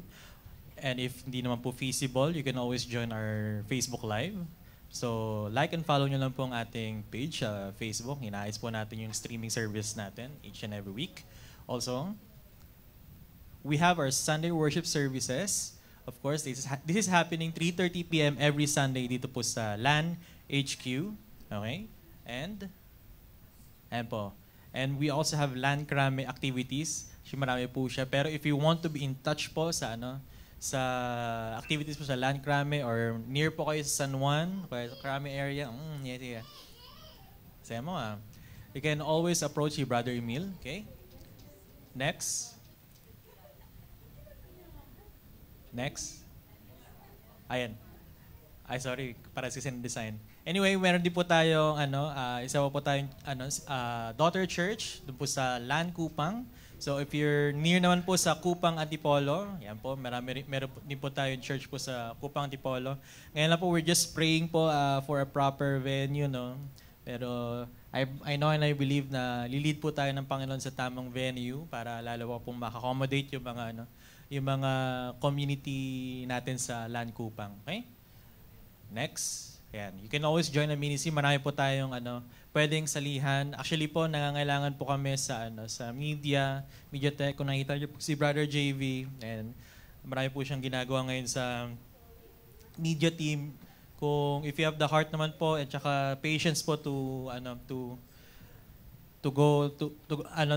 And if hindi naman po feasible, you can always join our Facebook Live. So, like and follow nyo lang po ang ating page sa Facebook. Inaayos po natin yung streaming service natin each and every week. Also, we have our Sunday worship services. Of course, this is happening 3:30 p.m. every Sunday dito po sa LAN HQ. Okay? And po. And we also have LAN Krame activities. Marami po siya. Pero if you want to be in touch po sa sa activities po sa LAN Krame or near po kayo sa San Juan, sa Krame area, Saya mo you can always approach si Brother Emil. Okay? Next. Ayan. Ay, sorry. Para sa design. Anyway, meron din po tayong, isa po tayong, daughter church, doon po sa LAN Kupang. So, if you're near naman po sa Kupang Antipolo, yan po, meron din po tayong church po sa Kupang Antipolo. Ngayon lang po, we're just praying po for a proper venue, no? Pero, I know and I believe na lilid po tayo ng Panginoon sa tamang venue para lalo po pong maka-accommodate yung mga, yung mga community natin sa LAN Kupang. Okay? Next. Ayan. You can always join a ministry. Marami po tayong pwedeng salihan. Actually po, nangangailangan po kami sa sa media tech. Kung nakita niyo po si Brother JV, and marami po siyang ginagawa ngayon sa media team. Kung if you have the heart naman po at saka patience po to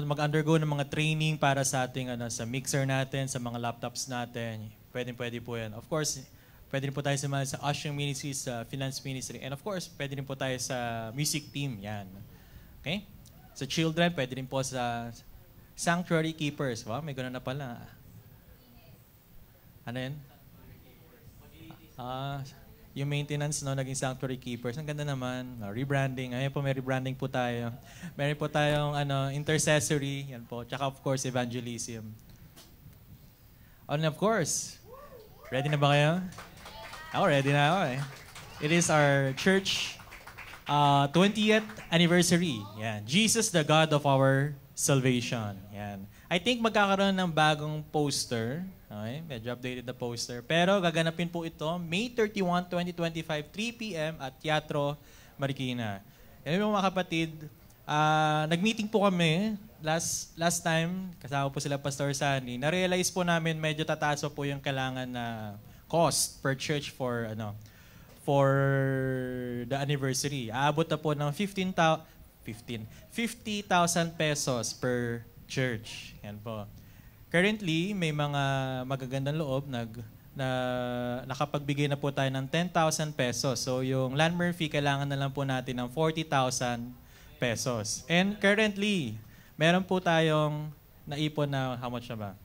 mag-undergo ng mga training para sa ating sa mixer natin, sa mga laptops natin. Pwede po 'yan. Of course, pwede rin po tayo sa ushering ministry, sa finance ministry, and of course, pwede rin po tayo sa music team. Yan. Okay? Sa children, pwede rin po sa sanctuary keepers. Wow, may gano'n na pala. Ano yan? Yung maintenance, naging sanctuary keepers. Ang ganda naman. Rebranding. Ayun po, may rebranding po tayo. Meron po tayong intercessory. Yan po. Tsaka of course, evangelism. And of course, ready na ba kayo? Ako, ready na ako eh. It is our church 20th anniversary. Yan. Jesus, the God of our salvation. Yan. I think magkakaroon ng bagong poster. Okay, medyo updated the poster. Pero gaganapin po ito May 31, 2025, 3 p.m. at Teatro Marikina. Yan mga kapatid, nag-meeting po kami last time, kasama po sila Pastor Sunny. Na-realize po namin medyo tataas po yung kailangan na cost per church for the anniversary. Aabot na po ng 50,000 pesos per church. Yan po. Currently, may mga magagandang loob na nakapagbigay na po tayo ng 10,000 pesos. So yung landmark fee, kailangan na lang po natin ng 40,000 pesos. And currently, meron po tayong naipon na, how much na ba?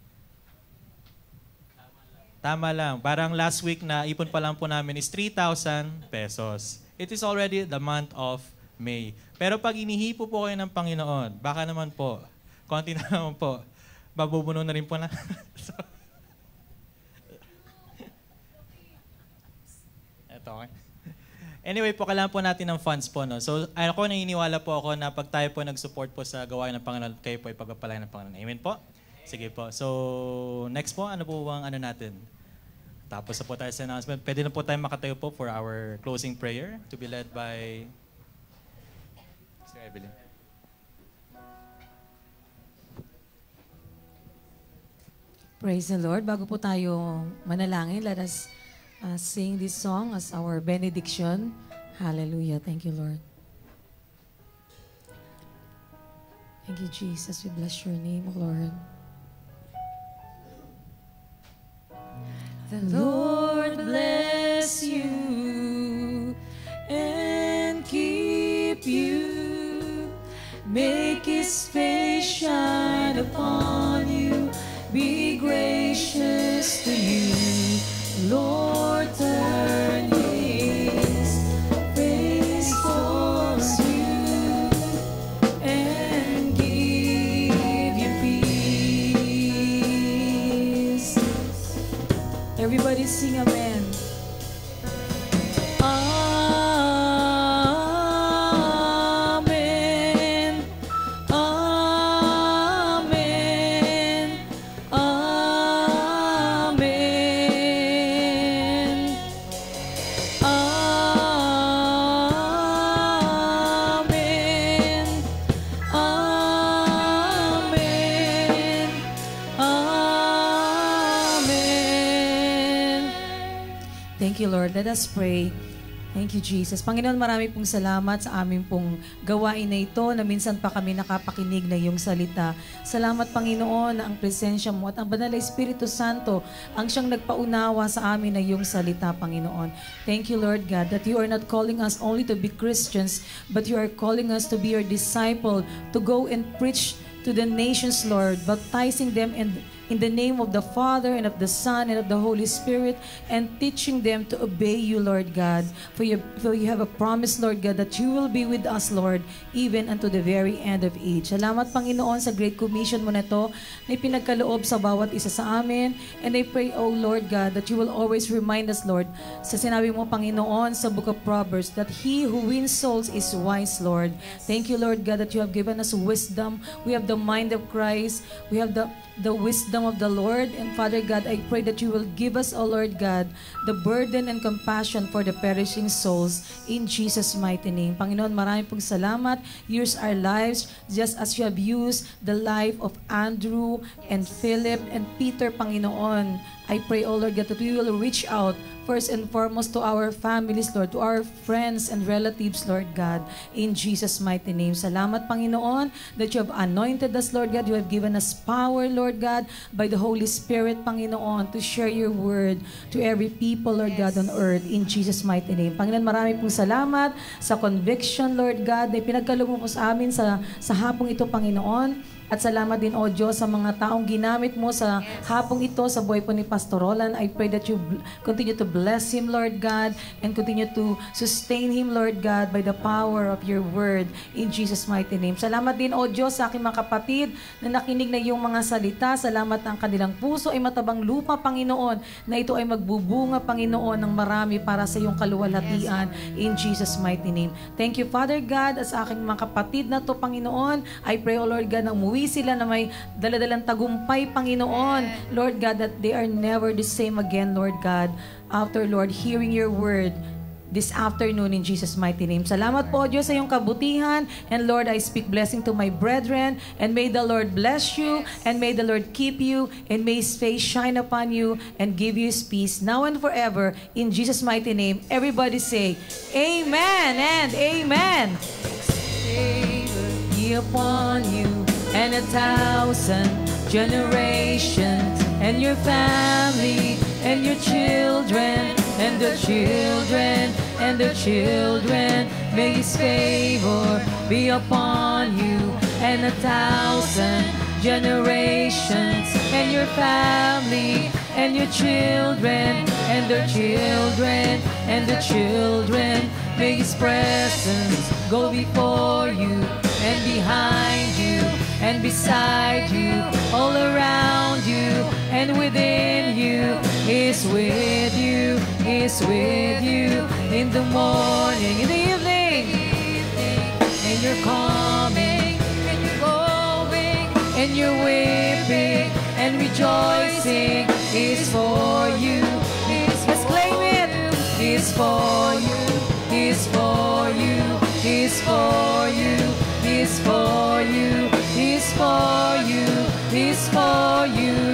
Tama lang. Parang last week na ipon pa lang po namin is 3,000 pesos. It is already the month of May. Pero pag inihipo po kayo ng Panginoon, baka naman po, konti na naman po, babubuno na rin po na. So, eto, okay. Anyway po, kailangan po natin ng funds po. No? So, ako naniniwala po ako na pag tayo po nag-support po sa gawain ng Panginoon, kayo po ipagpapalain ng Panginoon. Amen po? Sige po. So, next po, ano po ang ano natin? Tapos na po tayo sa announcement. Pwede na po tayo makatayo po for our closing prayer to be led by Sister Evelyn. Praise the Lord. Bago po tayo manalangin, let us sing this song as our benediction. Hallelujah. Thank you, Lord. Thank you, Jesus. We bless your name, Lord. The Lord bless you and keep you. Make His face shine upon you. Be gracious to you. Lord, turn His face towards you and give you peace. Everybody sing amen. Amen. Amen. Amen. Amen. Amen. Amen. Thank you, Lord. Let us pray. Thank you, Jesus. Panginoon, marami pong salamat sa aming pong gawain na ito na minsan pa kami nakapakinig na iyong salita. Salamat, Panginoon, na ang presensya mo at ang Banal na Espiritu Santo ang siyang nagpaunawa sa amin na iyong salita, Panginoon. Thank you, Lord God, that you are not calling us only to be Christians, but you are calling us to be your disciple, to go and preach to the nations, Lord, baptizing them in the name of the Father and of the Son and of the Holy Spirit, and teaching them to obey you, Lord God. For you have a promise, Lord God, that you will be with us, Lord, even unto the very end of age. Salamat, Panginoon, sa Great Commission mo na ito na ipinagkaloob sa bawat isa sa amin. And I pray, O Lord God, that you will always remind us, Lord, sa sinabi mo, Panginoon, sa Book of Proverbs, that he who wins souls is wise, Lord. Thank you, Lord God, that you have given us wisdom. We have the mind of Christ. We have the wisdom of the Lord. And Father God, I pray that you will give us, O Lord God, the burden and compassion for the perishing souls in Jesus' mighty name. Panginoon, marami pong salamat. Use our lives just as you have used the life of Andrew and Philip and Peter, Panginoon. I pray, O Lord God, that we will reach out first and foremost to our families, Lord, to our friends and relatives, Lord God, in Jesus' mighty name. Salamat, Panginoon, that you have anointed us, Lord God. You have given us power, Lord God, by the Holy Spirit, Panginoon, to share your word to every people, Lord God, on earth, in Jesus' mighty name. Panginoon, marami pong salamat sa conviction, Lord God, na pinagkaloob mo po sa amin sa hapong ito, Panginoon. At salamat din, O Diyos, sa mga taong ginamit mo sa hapong ito, sa buhay po ni Pastor Roland. I pray that you continue to bless him, Lord God, and continue to sustain him, Lord God, by the power of your word, in Jesus' mighty name. Salamat din, O Diyos, sa aking mga kapatid na nakinig na iyong mga salita. Salamat ang kanilang puso ay matabang lupa, Panginoon, na ito ay magbubunga, Panginoon, ng marami para sa iyong kaluwalhatian, in Jesus' mighty name. Thank you, Father God, at sa aking mga kapatid na to, Panginoon. I pray, O Lord God, na umuwi uuwi sila na may daladalang tagumpay, Panginoon. Lord God, that they are never the same again, Lord God, after, Lord, hearing your word this afternoon in Jesus' mighty name. Salamat po, Diyos, sa iyong kabutihan. And Lord, I speak blessing to my brethren. And may the Lord bless you. And may the Lord keep you. And may His face shine upon you and give you His peace now and forever. In Jesus' mighty name, everybody say, Amen and Amen. Be upon you and 1,000 generations and your family and your children and the children and the children. May His favor be upon you and 1,000 generations and your family and your children and the children and the children. May His presence go before you and behind you and beside you, all around you and within you. Is with you, is with you in the morning, in the evening, and you're coming, and you're going, and you're weeping and rejoicing. Is for you, let's claim it. Is for you, is for you, is for you, is for you, is for you, is for you.